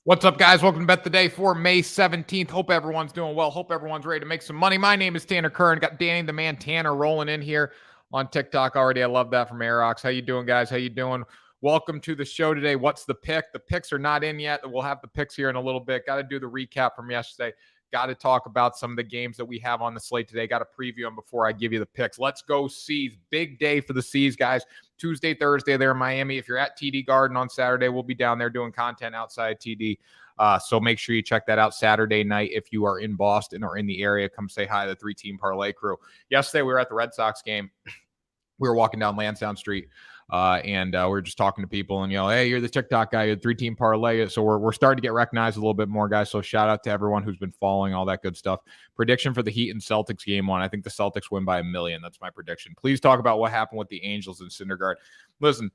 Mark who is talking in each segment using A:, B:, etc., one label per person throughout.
A: What's up, guys? Welcome to Bet the Day for May 17th. Hope everyone's doing well. Hope everyone's ready to make some money. My name is Tanner Kern. Got Danny the Man Tanner rolling in here on TikTok already. I love that from Aerox. How you doing, guys? How you doing? Welcome to the show today. What's the pick? The picks are not in yet. We'll have the picks here in a little bit. Got to do the recap from yesterday. Got to talk about some of the games that we have on the slate today. Got to preview them before I give you the picks. Let's go Seas. Big day for the Seas, guys. Tuesday, Thursday there in Miami. If you're at TD Garden on Saturday, we'll be down there doing content outside TD. So make sure you check that out Saturday night. If you are in Boston or in the area, come say hi to the 3-Team Parlay crew. Yesterday, we were at the Red Sox game. We were walking down Lansdowne Street, and we were just talking to people and, hey, you're the TikTok guy, you're the 3-Team Parlay. So we're starting to get recognized a little bit more, guys. So shout out to everyone who's been following all that good stuff. Prediction for the Heat and Celtics game one. I think the Celtics win by 1 million. That's my prediction. Please talk about what happened with the Angels and Syndergaard. Listen,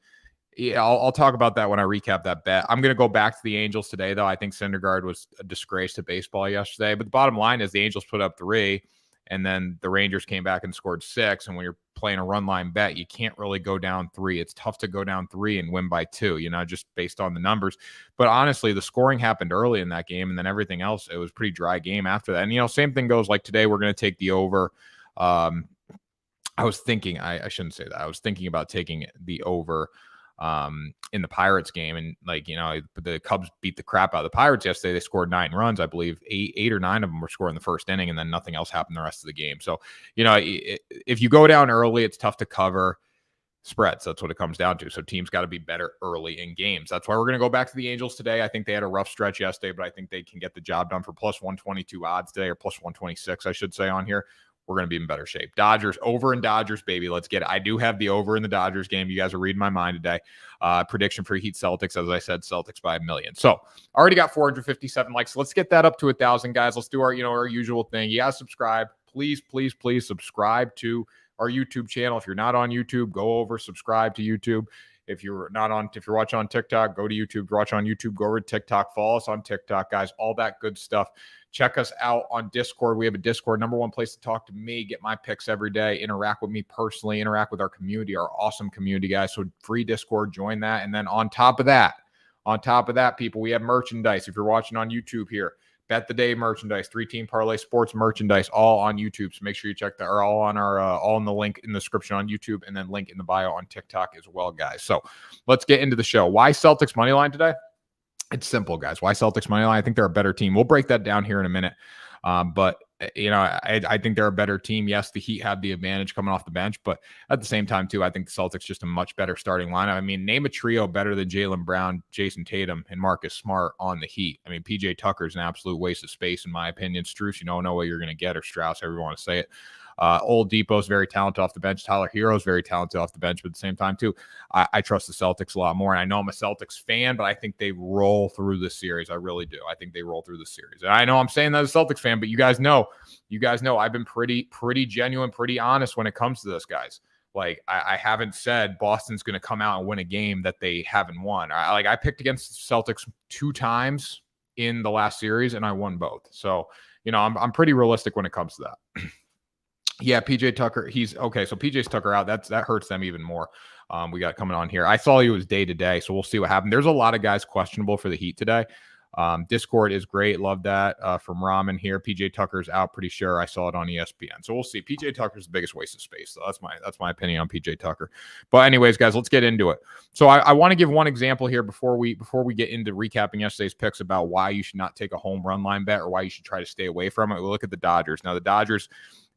A: yeah, I'll talk about that when I recap that bet. I'm going to go back to the Angels today, though. I think Syndergaard was a disgrace to baseball yesterday. But the bottom line is the Angels put up 3, and then the Rangers came back and scored 6. And when you're playing a run line bet, you can't really go down 3. It's tough to go down 3 and win by 2, just based on the numbers. But honestly, the scoring happened early in that game, and then everything else, it was a pretty dry game after that. And, same thing goes like today, we're going to take the over. I was thinking, I shouldn't say that. I was thinking about taking the over in the Pirates game, and the Cubs beat the crap out of the Pirates yesterday. They scored 9 runs, I believe. 8 or 9 of them were scored in the first inning, and then nothing else happened the rest of the game. So if you go down early, it's tough to cover spreads. That's what it comes down to. So teams got to be better early in games. That's why we're going to go back to the Angels today. I think they had a rough stretch yesterday, but I think they can get the job done for plus 122 odds today, or plus 126 I should say on here. We're going to be in better shape. Dodgers, over in Dodgers, baby. Let's get it. I do have the over in the Dodgers game. You guys are reading my mind today. Prediction for Heat Celtics, as I said, Celtics by 1 million. So already got 457 likes. Let's get that up to 1,000, guys. Let's do our usual thing. You guys subscribe. Please, please, please subscribe to our YouTube channel. If you're not on YouTube, go over, subscribe to YouTube. If you're watching on TikTok, go to YouTube. If you're watching on YouTube, go over to TikTok. Follow us on TikTok, guys. All that good stuff. Check us out on Discord. We have a Discord, number one place to talk to me, get my picks every day, interact with me personally, interact with our community, our awesome community, guys. So free Discord, join that. And then on top of that, people, we have merchandise. If you're watching on YouTube here, Bet the Day merchandise, 3-Team Parlay Sports merchandise, all on YouTube. So make sure you check that. Are all on our all in the link in the description on YouTube, and then link in the bio on TikTok as well, guys. So let's get into the show. Why Celtics money line today? It's simple, guys. Why Celtics money line? I think they're a better team. We'll break that down here in a minute. But I think they're a better team. Yes, the Heat have the advantage coming off the bench, but at the same time, too, I think the Celtics just a much better starting lineup. I mean, name a trio better than Jaylen Brown, Jason Tatum, and Marcus Smart on the Heat. I mean, PJ Tucker's an absolute waste of space, in my opinion. Strus, you don't know what you're going to get, or Strauss, however you want to say it. Old Depot's very talented off the bench. Tyler Hero's very talented off the bench, but at the same time, too, I trust the Celtics a lot more. And I know I'm a Celtics fan, but I think they roll through this series. I really do. I think they roll through the series. And I know I'm saying that as a Celtics fan, but you guys know I've been pretty genuine, pretty honest when it comes to this, guys. Like, I haven't said Boston's going to come out and win a game that they haven't won. I picked against the Celtics 2 times in the last series, and I won both. So, I'm pretty realistic when it comes to that. Yeah, PJ Tucker, he's okay. So PJ's Tucker out. That hurts them even more. We got coming on here. I saw he was day to day, so we'll see what happens. There's a lot of guys questionable for the Heat today. Discord is great. Love that from Ramen here. PJ Tucker's out, pretty sure. I saw it on ESPN. So we'll see. PJ Tucker's the biggest waste of space. So that's my opinion on PJ Tucker. But anyways, guys, let's get into it. So I want to give one example here before we get into recapping yesterday's picks about why you should not take a home run line bet, or why you should try to stay away from it. We'll look at the Dodgers. Now the Dodgers,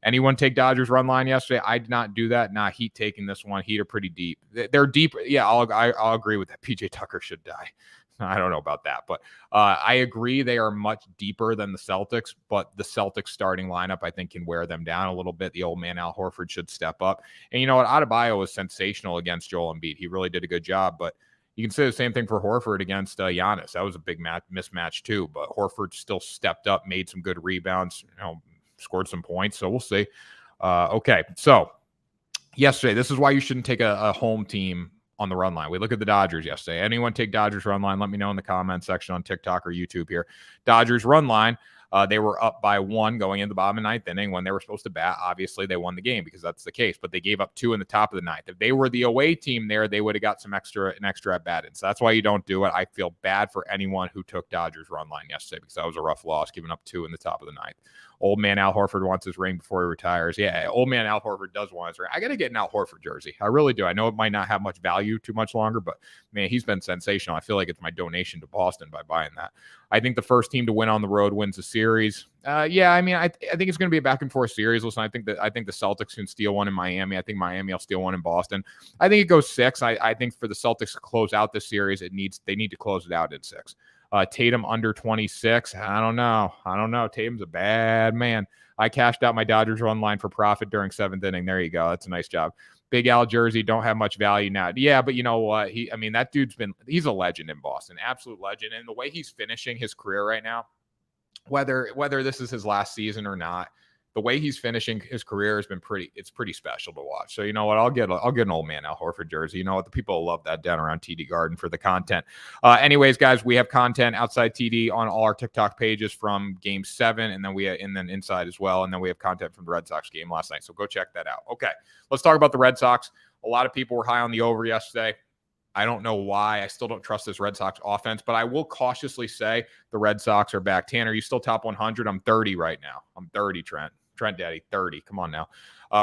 A: anyone take Dodgers run line yesterday? I did not do that. Nah, Heat taking this one. Heat are pretty deep. They're deep. Yeah, I'll agree with that. PJ Tucker should die. I don't know about that, but I agree they are much deeper than the Celtics, but the Celtics starting lineup, I think, can wear them down a little bit. The old man Al Horford should step up. And you know what? Adebayo was sensational against Joel Embiid. He really did a good job, but you can say the same thing for Horford against Giannis. That was a big mismatch too, but Horford still stepped up, made some good rebounds, scored some points. So we'll see. Okay, so yesterday, this is why you shouldn't take a home team on the run line. We look at the Dodgers yesterday. Anyone take Dodgers run line? Let me know in the comments section on TikTok or YouTube here. Dodgers run line. They were up by 1 going into the bottom of the 9th inning when they were supposed to bat. Obviously, they won the game because that's the case, but they gave up 2 in the top of the 9th. If they were the away team there, they would have got an extra at bat in. So that's why you don't do it. I feel bad for anyone who took Dodgers run line yesterday because that was a rough loss, giving up 2 in the top of the 9th. Old man Al Horford wants his ring before he retires. Yeah, old man Al Horford does want his ring. I got to get an Al Horford jersey. I really do. I know it might not have much value too much longer, but man, he's been sensational. I feel like it's my donation to Boston by buying that. I think the first team to win on the road wins the series. Yeah, I mean, I think it's going to be a back and forth series. Listen, I think the Celtics can steal one in Miami. I think Miami will steal one in Boston. I think it goes 6. I think for the Celtics to close out this series, they need to close it out in 6. Tatum under 26. I don't know. Tatum's a bad man. I cashed out my Dodgers run line for profit during 7th inning. There you go. That's a nice job. Big Al jersey don't have much value now. Yeah, but you know what? That he's a legend in Boston, absolute legend. And the way he's finishing his career right now, whether this is his last season or not, the way he's finishing his career has been pretty special to watch. So you know what? I'll get an old man Al Horford jersey. You know what? The people love that down around TD Garden for the content. Anyways, guys, we have content outside TD on all our TikTok pages from Game 7, and then inside as well, and then we have content from the Red Sox game last night. So go check that out. Okay, let's talk about the Red Sox. A lot of people were high on the over yesterday. I don't know why. I still don't trust this Red Sox offense, but I will cautiously say the Red Sox are back. Tanner, you still top 100? I'm 30 right now. I'm 30, Trent Daddy, 30. Come on now.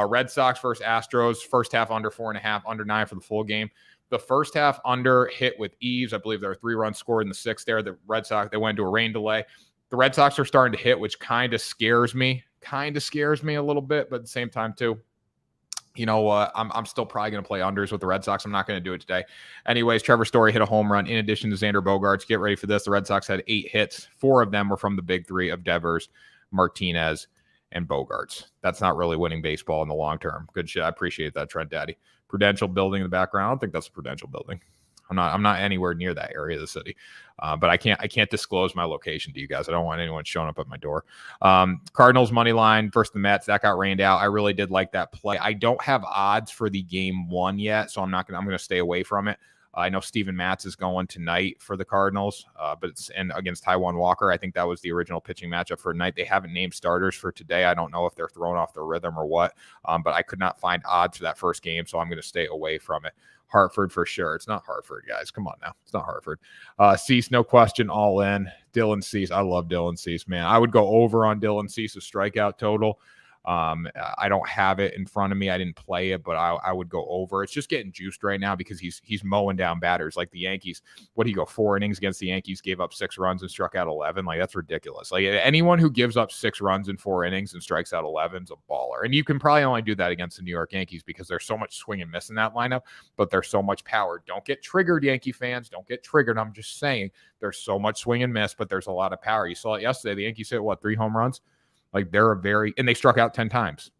A: Red Sox versus Astros, first half under 4.5, under 9 for the full game. The first half under hit with ease. I believe there were 3 runs scored in the 6th there. The Red Sox, they went into a rain delay. The Red Sox are starting to hit, which kind of scares me a little bit, but at the same time too, you know what? I'm still probably going to play unders with the Red Sox. I'm not going to do it today. Anyways, Trevor Story hit a home run in addition to Xander Bogaerts. Get ready for this. The Red Sox had 8 hits. 4 of them were from the big 3 of Devers, Martinez, and Bogaerts. That's not really winning baseball in the long term. Good shit. I appreciate that, Trent Daddy. Prudential building in the background. I don't think that's a Prudential building. I'm not anywhere near that area of the city, but I can't disclose my location to you guys. I don't want anyone showing up at my door. Cardinals money line versus the Mets, that got rained out. I really did like that play. I don't have odds for the game 1 yet, so I'm going to stay away from it. I know Steven Matz is going tonight for the Cardinals, but it's against Taijuan Walker. I think that was the original pitching matchup for tonight. They haven't named starters for today. I don't know if they're thrown off their rhythm or what, but I could not find odds for that first game, so I'm going to stay away from it. Hartford for sure. It's not Hartford, guys. Come on now. It's not Hartford. Cease, no question, all in. Dylan Cease. I love Dylan Cease, man. I would go over on Dylan Cease's strikeout total. I don't have it in front of me. I didn't play it, but I would go over. It's just getting juiced right now because he's mowing down batters like the Yankees. What do you go? 4 innings against the Yankees, gave up 6 runs and struck out 11. Like, that's ridiculous. Like, anyone who gives up 6 runs in 4 innings and strikes out 11 is a baller. And you can probably only do that against the New York Yankees because there's so much swing and miss in that lineup, but there's so much power. Don't get triggered, Yankee fans. Don't get triggered. I'm just saying there's so much swing and miss, but there's a lot of power. You saw it yesterday. The Yankees hit 3 home runs? Like, and they struck out 10 times.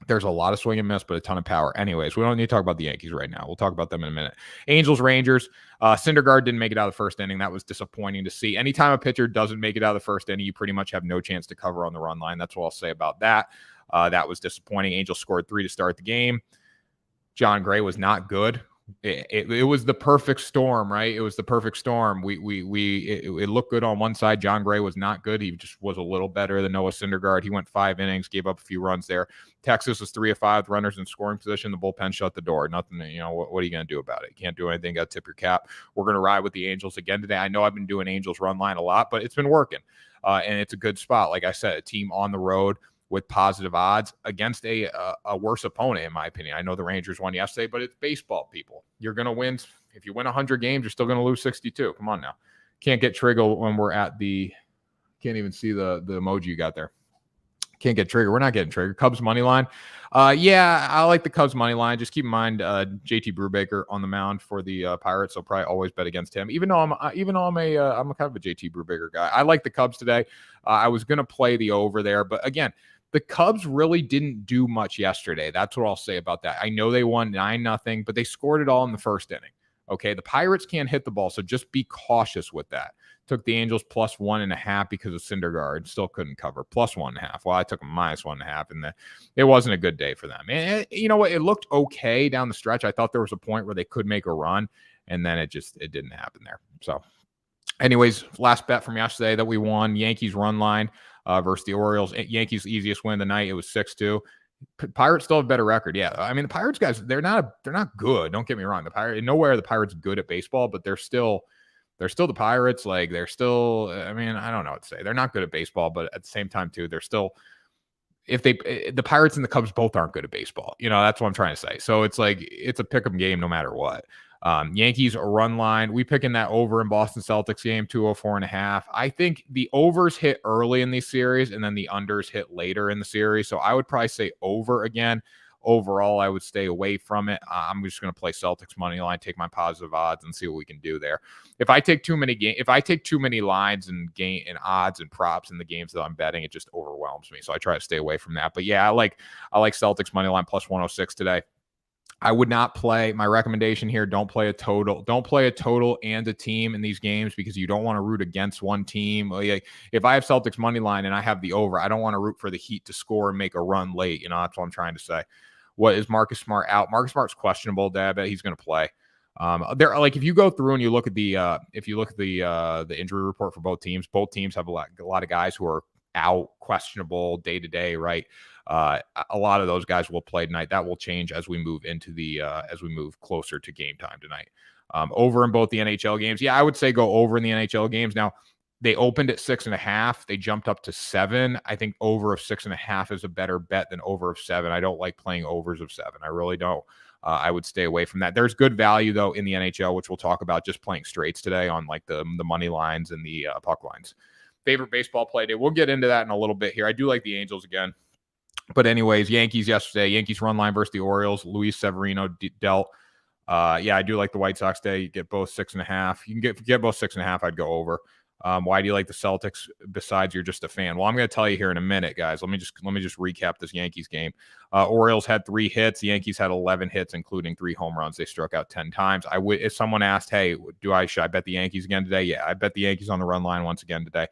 A: There's a lot of swing and miss, but a ton of power. Anyways, we don't need to talk about the Yankees right now. We'll talk about them in a minute. Angels, Rangers. Syndergaard didn't make it out of the first inning. That was disappointing to see. Anytime a pitcher doesn't make it out of the first inning, you pretty much have no chance to cover on the run line. That's what I'll say about that. That was disappointing. Angels scored 3 to start the game. John Gray was not good. It was the perfect storm, right? It was the perfect storm. It looked good on one side. John Gray was not good. He just was a little better than Noah Syndergaard. He went 5 innings, gave up a few runs there. Texas was 3 of 5 runners in scoring position. The bullpen shut the door. Nothing, what are you going to do about it? You can't do anything. Got to tip your cap. We're going to ride with the Angels again today. I know I've been doing Angels run line a lot, but it's been working. And it's a good spot. Like I said, a team on the road with positive odds against a worse opponent, in my opinion. I know the Rangers won yesterday, but it's baseball, people. You're going to win. If you win 100 games, you're still going to lose 62. Come on now. Can't get triggered when we're at can't even see the emoji you got there. Can't get triggered. We're not getting triggered. Cubs money line. Yeah, I like the Cubs money line. Just keep in mind JT Brubaker on the mound for the Pirates. So probably always bet against him. Even though I'm a kind of a JT Brubaker guy. I like the Cubs today. I was going to play the over there, but again, the Cubs really didn't do much yesterday. That's what I'll say about that. I know they won 9-0, but they scored it all in the first inning. Okay, the Pirates can't hit the ball, so just be cautious with that. Took the Angels plus 1.5 because of Syndergaard. Still couldn't cover. Plus 1.5. Well, I took them minus 1.5, and it wasn't a good day for them. And you know what? It looked okay down the stretch. I thought there was a point where they could make a run, and then it didn't happen there. So Anyways, last bet from yesterday that we won, Yankees run line versus the Orioles. Yankees easiest win of the night. It was 6-2. Pirates still have a better record. Yeah. I mean, the Pirates guys, they're not good. Don't get me wrong. Nowhere are the Pirates good at baseball, but they're still the Pirates. Like they're still, I mean, I don't know what to say. They're not good at baseball, but at the same time too, they're still, the Pirates and the Cubs both aren't good at baseball. That's what I'm trying to say. So it's like, it's a pick 'em game no matter what. Yankees run line. We picking that over in Boston Celtics game, 204.5. I think the overs hit early in these series and then the unders hit later in the series. So I would probably say over again. Overall, I would stay away from it. I'm just going to play Celtics money line, take my positive odds, and see what we can do there. If I take too many lines and odds and props in the games that I'm betting, it just overwhelms me. So I try to stay away from that. But yeah, I like Celtics money line plus 106 today. I would not play. My recommendation here: don't play a total. Don't play a total and a team in these games because you don't want to root against one team. If I have Celtics money line and I have the over, I don't want to root for the Heat to score and make a run late. That's what I'm trying to say. What is Marcus Smart out? Marcus Smart's questionable. I bet he's going to play. If you go through and you look at the injury report for both teams have a lot of guys who are out, questionable day to day, right? A lot of those guys will play tonight. That will change as we move as we move closer to game time tonight. Over in both the NHL games. Yeah, I would say go over in the NHL games. Now, they opened at 6.5. They jumped up to 7. I think over of 6.5 is a better bet than over of 7. I don't like playing overs of 7. I really don't. I would stay away from that. There's good value though in the NHL, which we'll talk about just playing straights today on like the money lines and the puck lines. Favorite baseball play day. We'll get into that in a little bit here. I do like the Angels again. But anyways, Yankees yesterday. Yankees run line versus the Orioles. Luis Severino dealt. Yeah, I do like the White Sox day. You get both 6.5. You can get both 6.5. I'd go over. Why do you like the Celtics besides you're just a fan? Well, I'm going to tell you here in a minute, guys. Let me just recap this Yankees game. Orioles had 3 hits. The Yankees had 11 hits, including 3 home runs. They struck out 10 times. If someone asked, hey, should I bet the Yankees again today? Yeah, I bet the Yankees on the run line once again today.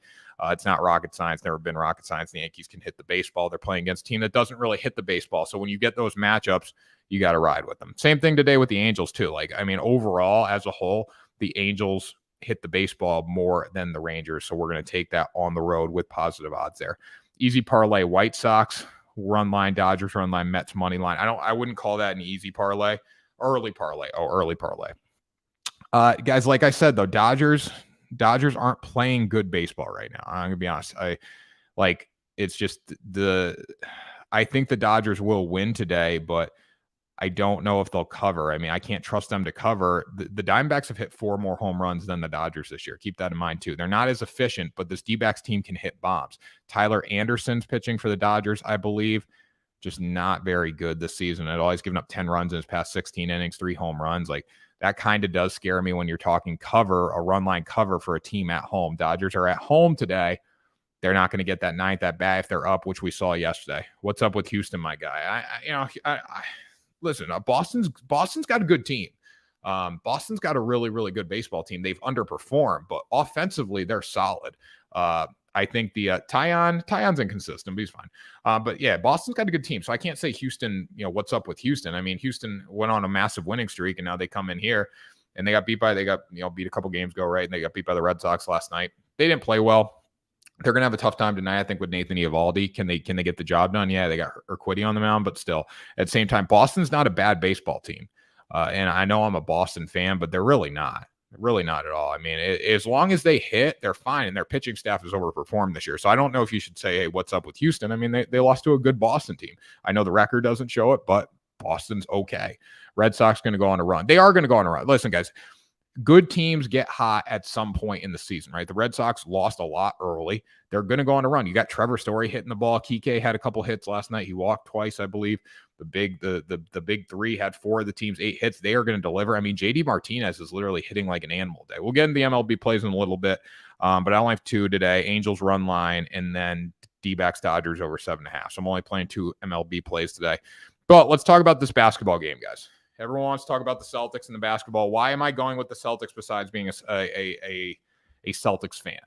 A: It's not rocket science. Never been rocket science. The Yankees can hit the baseball. They're playing against a team that doesn't really hit the baseball. So when you get those matchups, you got to ride with them. Same thing today with the Angels too. Overall, as a whole, the Angels hit the baseball more than the Rangers. So we're going to take that on the road with positive odds there. Easy parlay, White Sox run line, Dodgers run line, Mets money line. I wouldn't call that an easy parlay. Early parlay. Guys, like I said though, Dodgers aren't playing good baseball right now. I'm gonna be honest. It's just I think the Dodgers will win today, but I don't know if they'll cover. I mean, I can't trust them to cover. The Diamondbacks have hit 4 more home runs than the Dodgers this year. Keep that in mind too. They're not as efficient, but this D-backs team can hit bombs. Tyler Anderson's pitching for the Dodgers, I believe, just not very good this season at all. He's given up 10 runs in his past 16 innings, 3 home runs. That kind of does scare me when you're talking a run line cover for a team at home. Dodgers are at home today. They're not going to get that 9th at bat if they're up, which we saw yesterday. What's up with Houston, my guy? Listen, Boston's got a good team. Boston's got a really, really good baseball team. They've underperformed, but offensively, they're solid. I think the Taillon's inconsistent, but he's fine. But yeah, Boston's got a good team. So I can't say Houston, what's up with Houston? I mean, Houston went on a massive winning streak, and now they come in here and they got beat a couple games ago, right? And they got beat by the Red Sox last night. They didn't play well. They're going to have a tough time tonight, I think, with Nathan Eovaldi. Can they get the job done? Yeah, they got Urquidy on the mound, but still, at the same time, Boston's not a bad baseball team. And I know I'm a Boston fan, but they're really not. Really not at all. I mean, as long as they hit, they're fine, and their pitching staff has overperformed this year. So I don't know if you should say, hey, what's up with Houston? I mean, they lost to a good Boston team. I know the record doesn't show it, but Boston's okay. Red Sox going to go on a run. They are going to go on a run. Listen, guys, good teams get hot at some point in the season, right? The Red Sox lost a lot early. They're going to go on a run. You got Trevor Story hitting the ball. Kike had a couple hits last night. He walked twice, I believe. The big 3 had 4 of the team's 8 hits. They are going to deliver. I mean, JD Martinez is literally hitting like an animal today. We'll get into the MLB plays in a little bit, but I only have 2 today. Angels run line, and then D-backs Dodgers over 7.5. So I'm only playing 2 MLB plays today. But let's talk about this basketball game, guys. Everyone wants to talk about the Celtics and the basketball. Why am I going with the Celtics besides being a Celtics fan?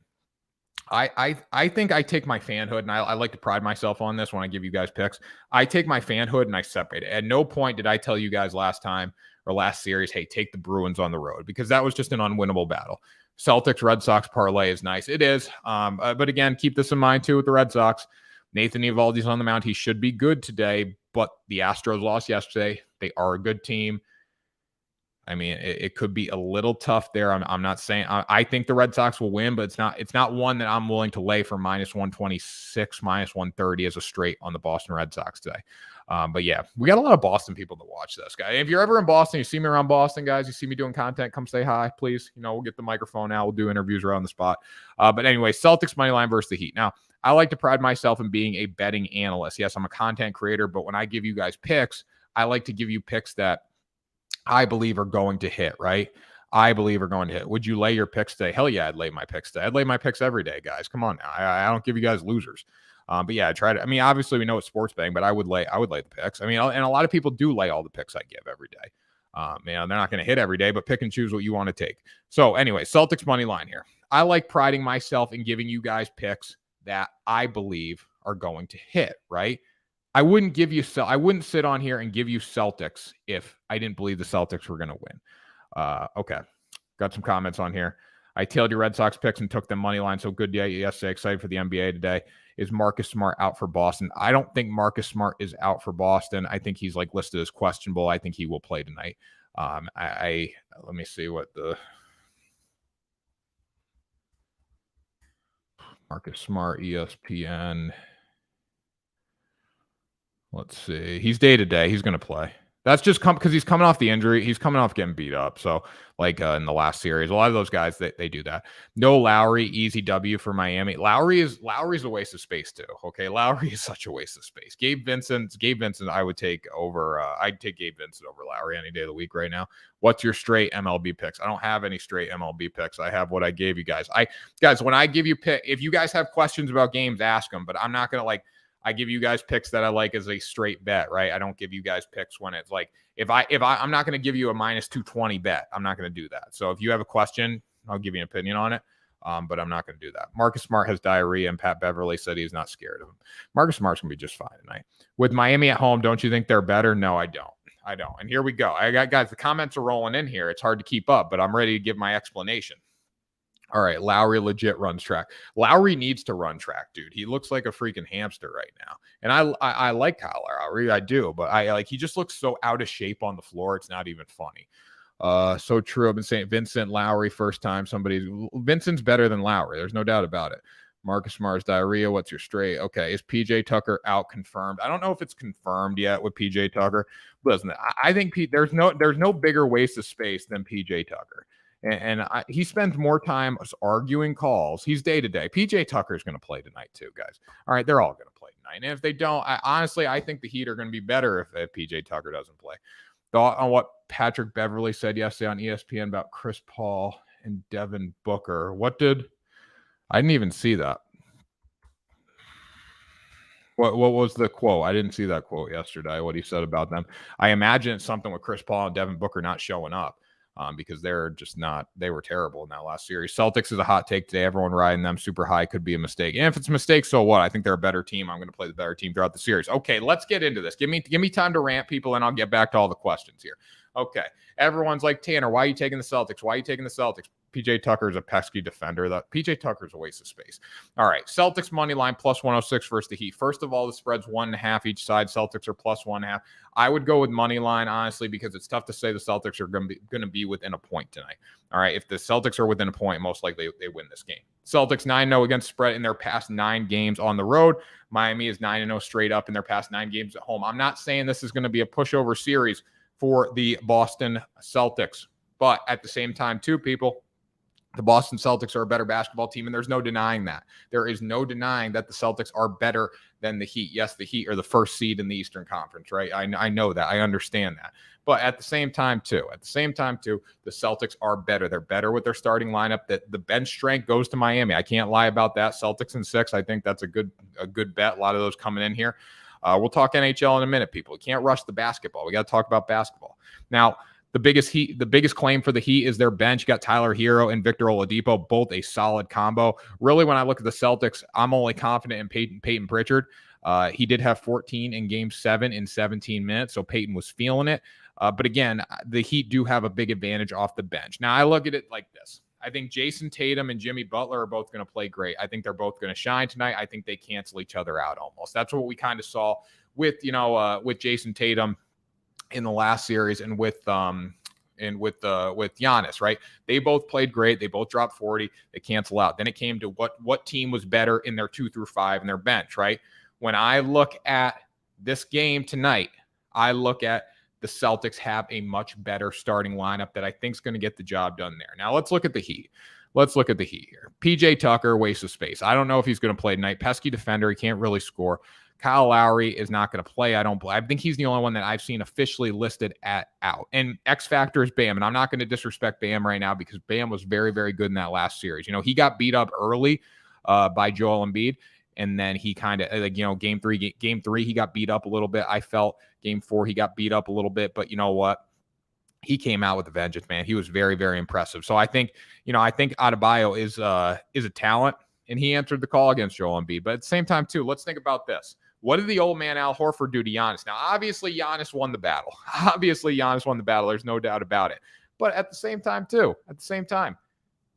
A: I think I take my fanhood, and I like to pride myself on this when I give you guys picks. I take my fanhood and I separate it. At no point did I tell you guys last time or last series, hey, take the Bruins on the road, because that was just an unwinnable battle. Celtics Red Sox parlay is nice. It is. But again, keep this in mind too with the Red Sox. Nathan Eovaldi's on the mound. He should be good today, but the Astros lost yesterday. They are a good team. I mean, it could be a little tough there. I'm not saying I think the Red Sox will win, but it's not one that I'm willing to lay for -126, -130 as a straight on the Boston Red Sox today. But yeah, we got a lot of Boston people to watch this guy. If you're ever in Boston, you see me around Boston, guys, you see me doing content, come say hi, please. We'll get the microphone out. We'll do interviews around the spot. But anyway, Celtics money line versus the Heat. Now, I like to pride myself in being a betting analyst. Yes, I'm a content creator, but when I give you guys picks, I like to give you picks that I believe are going to hit, right? I believe are going to hit. Would you lay your picks today? Hell yeah, I'd lay my picks today. I'd lay my picks every day, guys. Come on now. I don't give you guys losers. But yeah, I try to. I mean, obviously we know it's sports betting, but I would lay the picks. I mean, and a lot of people do lay all the picks I give every day. They're not going to hit every day, but pick and choose what you want to take. So anyway, Celtics money line here. I like priding myself in giving you guys picks that I believe are going to hit, right? I wouldn't sit on here and give you Celtics if I didn't believe the Celtics were going to win. Okay. Got some comments on here. I tailed your Red Sox picks and took them money line. So good day yesterday. Excited for the NBA today. Is Marcus Smart out for Boston? I don't think Marcus Smart is out for Boston. I think he's listed as questionable. I think he will play tonight. Let me see what the Marcus Smart, ESPN. Let's see. He's day-to-day. He's going to play. That's just because he's coming off the injury. He's coming off getting beat up. So, in the last series, a lot of those guys, they do that. No Lowry, easy W for Miami. Lowry's a waste of space too. Okay, Lowry is such a waste of space. Gabe Vincent, I would take over. I'd take Gabe Vincent over Lowry any day of the week right now. What's your straight MLB picks? I don't have any straight MLB picks. I have what I gave you guys. Guys, when I give you pick, if you guys have questions about games, ask them. But I'm not gonna I give you guys picks that I like as a straight bet, right? I don't give you guys picks when it's I'm not going to give you a -220 bet. I'm not going to do that. So if you have a question, I'll give you an opinion on it. But I'm not going to do that. Marcus Smart has diarrhea, and Pat Beverly said he's not scared of him. Marcus Smart's going to be just fine tonight. With Miami at home, don't you think they're better? No, I don't. And here we go. I got guys, the comments are rolling in here. It's hard to keep up, but I'm ready to give my explanation. All right, Lowry legit runs track. Lowry needs to run track, dude. He looks like a freaking hamster right now. And I like Kyle Lowry, I do, but he just looks so out of shape on the floor. It's not even funny. So true. I've been saying Vincent Lowry first time. Vincent's better than Lowry. There's no doubt about it. Marcus Smart's diarrhea. What's your straight? Okay, is PJ Tucker out confirmed? I don't know if it's confirmed yet with PJ Tucker. Listen, I think there's no bigger waste of space than PJ Tucker. And he spends more time arguing calls. He's day-to-day. PJ Tucker is going to play tonight too, guys. All right, they're all going to play tonight. And if they don't, I think the Heat are going to be better if PJ Tucker doesn't play. Thought on what Patrick Beverly said yesterday on ESPN about Chris Paul and Devin Booker. I didn't even see that. What was the quote? I didn't see that quote yesterday, what he said about them. I imagine it's something with Chris Paul and Devin Booker not showing up. Because they were terrible in that last series. Celtics is a hot take today. Everyone riding them super high could be a mistake. And if it's a mistake, so what? I think they're a better team. I'm going to play the better team throughout the series. Okay, let's get into this. Give me time to rant, people, and I'll get back to all the questions here. Okay, everyone's like, Tanner, why are you taking the Celtics? Why are you taking the Celtics? PJ Tucker is a pesky defender. PJ Tucker is a waste of space. All right, Celtics money line +106 versus the Heat. First of all, the spread's 1.5 each side. Celtics are +1.5. I would go with money line, honestly, because it's tough to say the Celtics are going to be within a point tonight. All right, if the Celtics are within a point, most likely they win this game. Celtics 9-0 against spread in their past 9 games on the road. Miami is 9-0 straight up in their past 9 games at home. I'm not saying this is going to be a pushover series for the Boston Celtics, but at the same time, too, people, the Boston Celtics are a better basketball team, and there's no denying that. There is no denying that the Celtics are better than the Heat. Yes, the Heat are the first seed in the Eastern Conference, right? I know that. I understand that. But at the same time, too, the Celtics are better. They're better with their starting lineup. That the bench strength goes to Miami. I can't lie about that. Celtics in 6. I think that's a good bet. A lot of those coming in here. We'll talk NHL in a minute, people. We can't rush the basketball. We got to talk about basketball. Now, the biggest claim for the Heat is their bench. You got Tyler Hero and Victor Oladipo, both a solid combo. Really, when I look at the Celtics, I'm only confident in Peyton Pritchard. He did have 14 in Game 7 in 17 minutes, so Peyton was feeling it. But again, the Heat do have a big advantage off the bench. Now, I look at it like this. I think Jason Tatum and Jimmy Butler are both going to play great. I think they're both going to shine tonight. I think they cancel each other out almost. That's what we kind of saw with, with Jason Tatum in the last series and with Giannis, right? They both played great. They both dropped 40. They cancel out. Then it came to what team was better in their 2 through 5 and their bench, right? When I look at this game tonight, I look at the Celtics have a much better starting lineup that I think is going to get the job done there. Now let's look at the Heat. Here. PJ Tucker, waste of space. I don't know if he's going to play tonight. Pesky defender. He can't really score. Kyle Lowry is not going to play. I think he's the only one that I've seen officially listed at out. And X factor is Bam. And I'm not going to disrespect Bam right now because Bam was very, very good in that last series. He got beat up early by Joel Embiid. And then he kind of, game three, he got beat up a little bit. I felt game 4, he got beat up a little bit, but you know what? He came out with a vengeance, man. He was very, very impressive. So I think Adebayo is a talent, and he answered the call against Joel Embiid. But at the same time, too, let's think about this. What did the old man Al Horford do to Giannis? Now, obviously, Giannis won the battle. There's no doubt about it. But at the same time,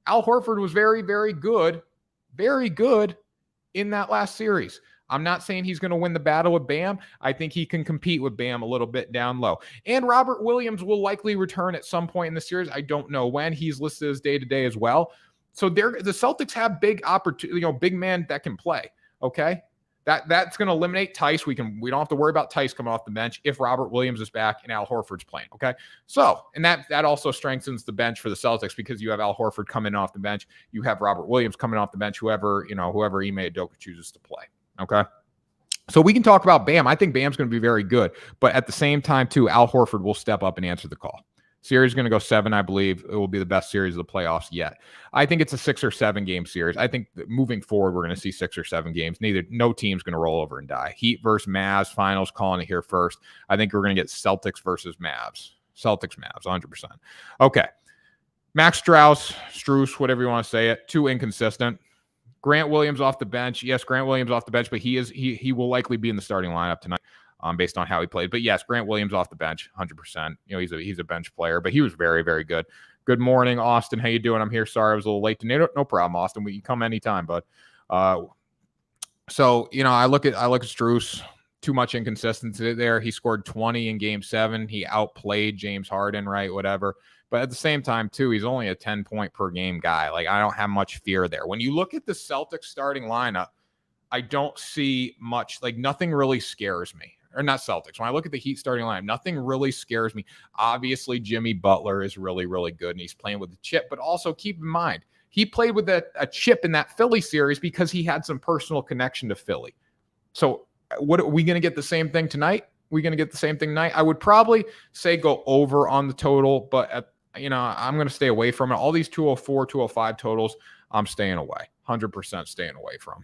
A: Al Horford was very, very good in that last series. I'm not saying he's going to win the battle with Bam. I think he can compete with Bam a little bit down low. And Robert Williams will likely return at some point in the series. I don't know when. He's listed as day-to-day as well. So the Celtics have big opportunity, big men that can play. Okay. That's going to eliminate Tice. We don't have to worry about Tice coming off the bench if Robert Williams is back and Al Horford's playing. Okay. So, and that also strengthens the bench for the Celtics because you have Al Horford coming off the bench. You have Robert Williams coming off the bench, whoever Ime Udoka chooses to play. Okay. So we can talk about Bam. I think Bam's going to be very good, but at the same time too, Al Horford will step up and answer the call. Series is going to go 7, I believe. It will be the best series of the playoffs yet. I think it's a 6 or 7 game series. I think that moving forward, we're going to see 6 or 7 games. No team's going to roll over and die. Heat versus Mavs finals, calling it here first. I think we're going to get Celtics versus Mavs. Celtics, Mavs, 100%. Okay. Max Strus, whatever you want to say it, too inconsistent. Grant Williams off the bench. Yes, Grant Williams off the bench, but he will likely be in the starting lineup tonight. Based on how he played. But yes, Grant Williams off the bench, 100%. He's a bench player, but he was very, very good. Good morning, Austin. How you doing? I'm here. Sorry, I was a little late. No problem, Austin. We can come anytime, bud. So I look at Strus. Too much inconsistency there. He scored 20 in Game 7. He outplayed James Harden, right? Whatever. But at the same time, too, he's only a 10-point per game guy. Like, I don't have much fear there. When you look at the Celtics starting lineup, I don't see much. Like, nothing really scares me. Or not Celtics. When I look at the Heat starting lineup, nothing really scares me. Obviously, Jimmy Butler is really, really good, and he's playing with a chip. But also keep in mind, he played with a chip in that Philly series because he had some personal connection to Philly. So what are we going to get the same thing tonight? We're going to get the same thing tonight. I would probably say go over on the total, but I'm going to stay away from it. All these 204, 205 totals, I'm staying away. 100% staying away from.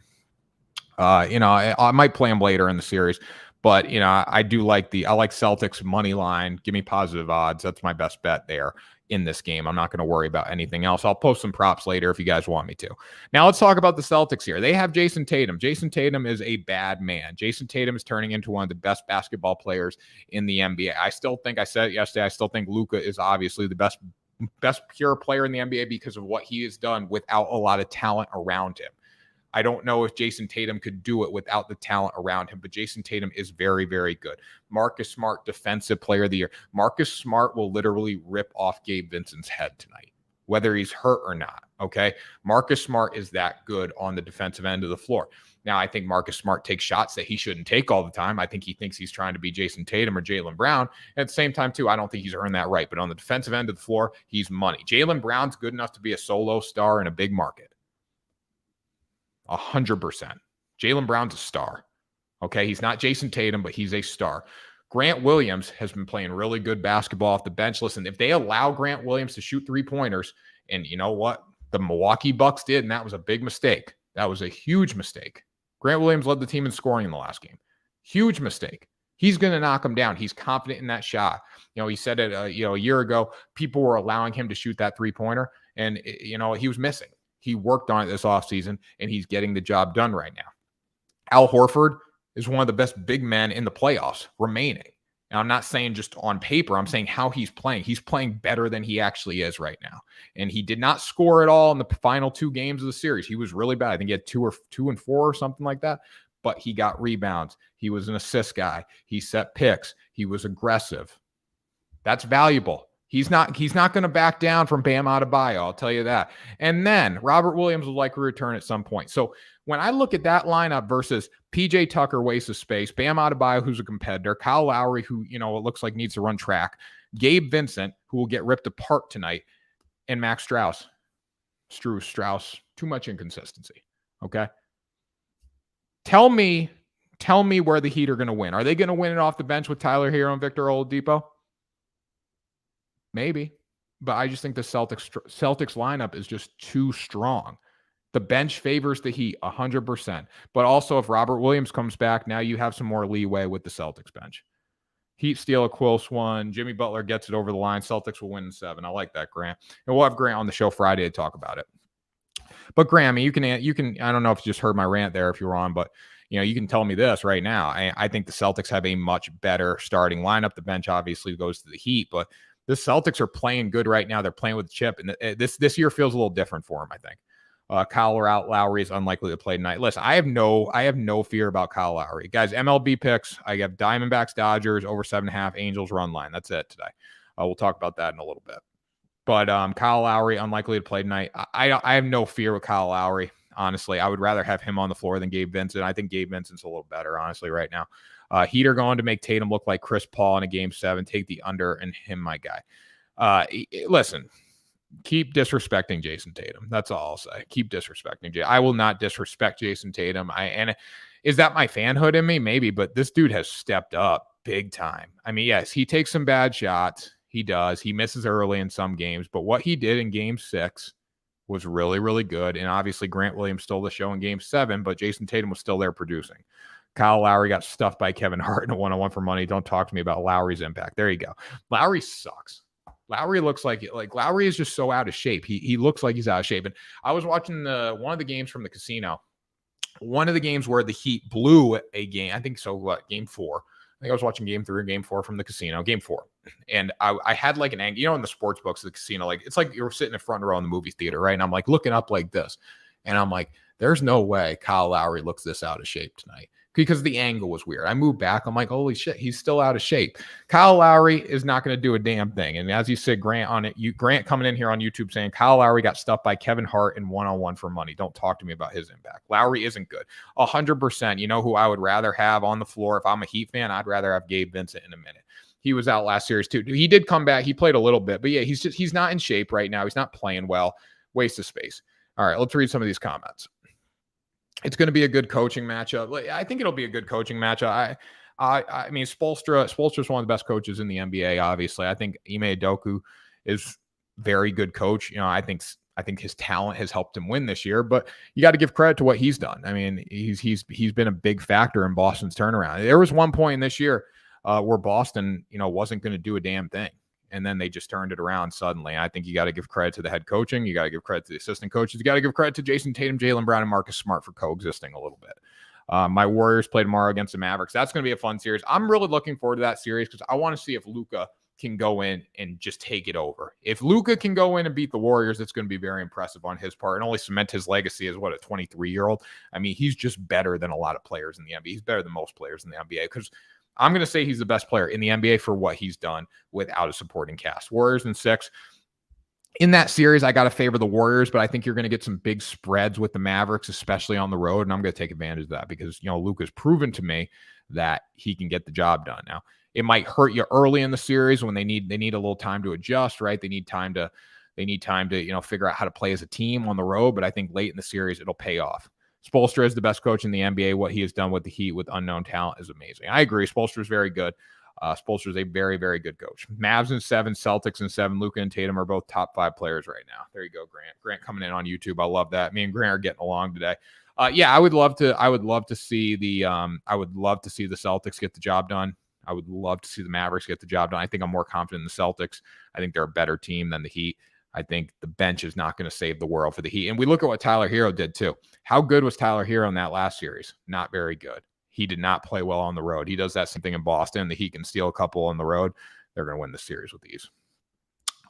A: I might play them later in the series. But, I like Celtics money line. Give me positive odds. That's my best bet there in this game. I'm not going to worry about anything else. I'll post some props later if you guys want me to. Now let's talk about the Celtics here. They have Jason Tatum. Jason Tatum is a bad man. Jason Tatum is turning into one of the best basketball players in the NBA. I said it yesterday, I still think Luka is obviously the best pure player in the NBA because of what he has done without a lot of talent around him. I don't know if Jason Tatum could do it without the talent around him, but Jason Tatum is very, very good. Marcus Smart, Defensive Player of the Year. Marcus Smart will literally rip off Gabe Vincent's head tonight, whether he's hurt or not, okay? Marcus Smart is that good on the defensive end of the floor. Now, I think Marcus Smart takes shots that he shouldn't take all the time. I think he thinks he's trying to be Jason Tatum or Jaylen Brown. At the same time, too, I don't think he's earned that right. But on the defensive end of the floor, he's money. Jaylen Brown's good enough to be a solo star in a big market. 100%. Jaylen Brown's a star. Okay, he's not Jason Tatum, but he's a star. Grant Williams has been playing really good basketball off the bench. Listen, if they allow Grant Williams to shoot 3-pointers, and you know what? The Milwaukee Bucks did, and that was a big mistake. That was a huge mistake. Grant Williams led the team in scoring in the last game. Huge mistake. He's going to knock him down. He's confident in that shot. He said it, a year ago, people were allowing him to shoot that 3-pointer, and, he was missing. He worked on it this offseason, and he's getting the job done right now. Al Horford is one of the best big men in the playoffs remaining. And I'm not saying just on paper, I'm saying how he's playing. He's playing better than he actually is right now. And he did not score at all in the final 2 games of the series. He was really bad. I think he had 2 and 4 or something like that. But he got rebounds. He was an assist guy. He set picks. He was aggressive. That's valuable. He's not going to back down from Bam Adebayo, I'll tell you that. And then Robert Williams will likely return at some point. So when I look at that lineup versus PJ Tucker, waste of space, Bam Adebayo, who's a competitor, Kyle Lowry, who, it looks like needs to run track, Gabe Vincent, who will get ripped apart tonight, and Max Strauss, too much inconsistency. Okay. Tell me where the Heat are going to win. Are they going to win it off the bench with Tyler Hero and Victor Oladipo? Maybe, but I just think the Celtics lineup is just too strong. The bench favors the Heat 100%. But also, if Robert Williams comes back, now you have some more leeway with the Celtics bench. Heat steal a close one. Jimmy Butler gets it over the line. Celtics will win in 7. I like that, Grant. And we'll have Grant on the show Friday to talk about it. But Grant, I mean, you can. I don't know if you just heard my rant there if you're on, but you can tell me this right now. I think the Celtics have a much better starting lineup. The bench obviously goes to the Heat, but the Celtics are playing good right now. They're playing with the chip, and this year feels a little different for them, I think. Kyle out, Lowry is unlikely to play tonight. Listen, I have no fear about Kyle Lowry. Guys, MLB picks, I have Diamondbacks, Dodgers, over 7.5, Angels run line. That's it today. We'll talk about that in a little bit. But Kyle Lowry, unlikely to play tonight. I have no fear with Kyle Lowry, honestly. I would rather have him on the floor than Gabe Vincent. I think Gabe Vincent's a little better, honestly, right now. Heat are going to make Tatum look like Chris Paul in a Game 7. Take the under and him, my guy. Listen, keep disrespecting Jason Tatum. That's all I'll say. Keep disrespecting Jay. I will not disrespect Jason Tatum. And is that my fanhood in me? Maybe, but this dude has stepped up big time. I mean, yes, he takes some bad shots. He does. He misses early in some games, but what he did in Game 6 was really, really good. And obviously Grant Williams stole the show in Game 7, but Jason Tatum was still there producing. Kyle Lowry got stuffed by Kevin Hart in a 1-on-1 for money. Don't talk to me about Lowry's impact. There you go. Lowry sucks. Lowry looks like Lowry is just so out of shape. He looks like he's out of shape. And I was watching one of the games from the casino. One of the games where the Heat blew a game. I think so. What, Game 4? I think I was watching Game 3 or Game 4 from the casino. Game 4. And I had like an angle, in the sports books of the casino, like it's like you're sitting in front row in the movie theater, right? And I'm like looking up like this. And I'm like, there's no way Kyle Lowry looks this out of shape tonight, because the angle was weird. I moved back. I'm like, holy shit, he's still out of shape. Kyle Lowry is not going to do a damn thing. And as you said, Grant coming in here on YouTube saying Kyle Lowry got stuffed by Kevin Hart in 1-on-1 for money. Don't talk to me about his impact. Lowry isn't good. 100%. You know who I would rather have on the floor if I'm a Heat fan? I'd rather have Gabe Vincent in a minute. He was out last series too. He did come back. He played a little bit, but yeah, he's not in shape right now. He's not playing well. Waste of space. All right, let's read some of these comments. It's going to be a good coaching matchup. I think it'll be a good coaching matchup. I mean, Spoelstra's one of the best coaches in the NBA, obviously. I think Ime Udoka is very good coach. I think his talent has helped him win this year, but you got to give credit to what he's done. I mean, he's been a big factor in Boston's turnaround. There was one point in this year where Boston, wasn't going to do a damn thing. And then they just turned it around suddenly. I think you got to give credit to the head coaching. You got to give credit to the assistant coaches. You got to give credit to Jason Tatum, Jaylen Brown, and Marcus Smart for coexisting a little bit. My Warriors play tomorrow against the Mavericks. That's going to be a fun series. I'm really looking forward to that series because I want to see if Luka can go in and just take it over. If Luka can go in and beat the Warriors, it's going to be very impressive on his part and only cement his legacy as a 23-year-old. I mean, he's just better than a lot of players in the NBA. He's better than most players in the NBA because I'm going to say he's the best player in the NBA for what he's done without a supporting cast. Warriors in 6. In that series, I got to favor the Warriors, but I think you're going to get some big spreads with the Mavericks, especially on the road, and I'm going to take advantage of that because, Luka's proven to me that he can get the job done. Now, it might hurt you early in the series when they need a little time to adjust, right? They need time to figure out how to play as a team on the road, but I think late in the series, it'll pay off. Spoelstra is the best coach in the NBA. What he has done with the Heat with unknown talent is amazing. I agree. Spoelstra is very good. Spoelstra is a very, very good coach. Mavs in 7, Celtics in 7. Luka and Tatum are both top 5 players right now. There you go, Grant. Grant coming in on YouTube. I love that. Me and Grant are getting along today. I would love to see the Celtics get the job done. I would love to see the Mavericks get the job done. I think I'm more confident in the Celtics. I think they're a better team than the Heat. I think the bench is not going to save the world for the Heat. And we look at what Tyler Hero did too. How good was Tyler Hero in that last series? Not very good. He did not play well on the road. He does that same thing in Boston. The Heat can steal a couple on the road. They're going to win the series with these.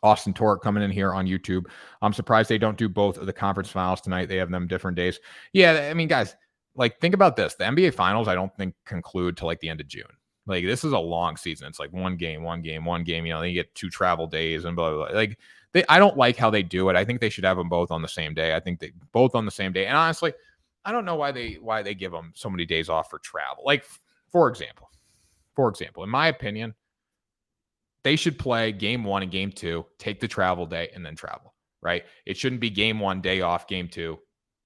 A: Austin Torque coming in here on YouTube. I'm surprised they don't do both of the conference finals tonight. They have them different days. Yeah, I mean, guys, like, think about this. The NBA finals, I don't think conclude till like the end of June. Like, this is a long season. It's like one game. You know, they get 2 travel days and blah, blah, blah. Like, I don't like how they do it. I think they should have them both on the same day. I think they both on the same day. And honestly, I don't know why they give them so many days off for travel. Like, for example, in my opinion, they should play game 1 and game 2, take the travel day, and then travel, right? It shouldn't be game 1, day off, game 2,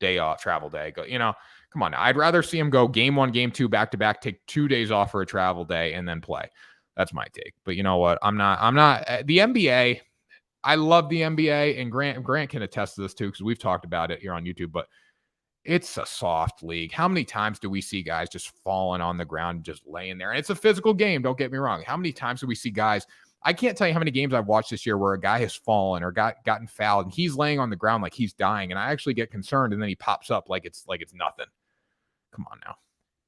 A: day off, travel day. Go, you know, come on now. I'd rather see them go game 1, game 2, back to back, take 2 days off for a travel day, and then play. That's my take. But you know what? I'm not the NBA. I love the NBA, and Grant can attest to this too, because we've talked about it here on YouTube, but it's a soft league. How many times do we see guys just falling on the ground, just laying there? And it's a physical game. Don't get me wrong. How many times do we see guys? I can't tell you how many games I've watched this year where a guy has fallen or gotten fouled and he's laying on the ground like he's dying. And I actually get concerned. And then he pops up like it's nothing. Come on now.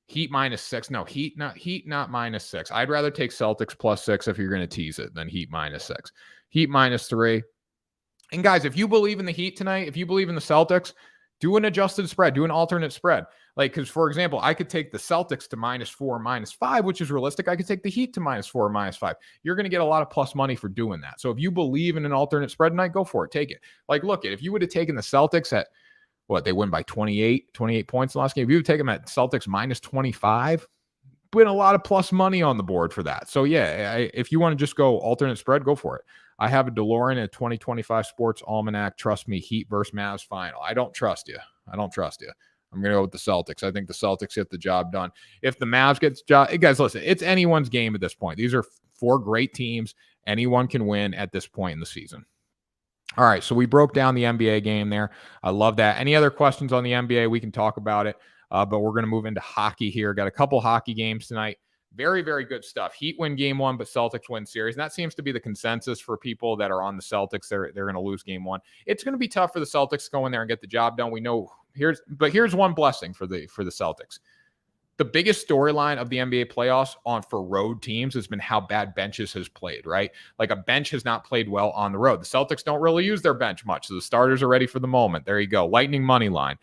A: Heat -6. No, Heat not -6. I'd rather take Celtics +6 if you're going to tease it than Heat -6. Heat -3. And guys, if you believe in the Heat tonight, if you believe in the Celtics, do an adjusted spread, do an alternate spread. Like, because, for example, I could take the Celtics to -4, -5, which is realistic. I could take the Heat to -4, -5. You're going to get a lot of plus money for doing that. So if you believe in an alternate spread tonight, go for it. Take it. Like, look, if you would have taken the Celtics at, they win by 28 points in the last game. If you would take them at Celtics -25, win a lot of plus money on the board for that. So, yeah, if you want to just go alternate spread, go for it. I have a DeLorean, a 2025 Sports Almanac. Trust me, Heat versus Mavs final. I don't trust you. I'm going to go with the Celtics. I think the Celtics get the job done. If the Mavs get the job, guys, listen, it's anyone's game at this point. These are 4 great teams. Anyone can win at this point in the season. All right, so we broke down the NBA game there. I love that. Any other questions on the NBA, we can talk about it. But we're going to move into hockey here. Got a couple hockey games tonight. Very, very good stuff. Heat win game 1, but Celtics win series. And that seems to be the consensus for people that are on the Celtics. They're going to lose game 1. It's going to be tough for the Celtics to go in there and get the job done. We know here's one blessing for the Celtics. The biggest storyline of the NBA playoffs for road teams has been how bad benches has played, right? Like, a bench has not played well on the road. The Celtics don't really use their bench much, so the starters are ready for the moment. There you go. Lightning money line.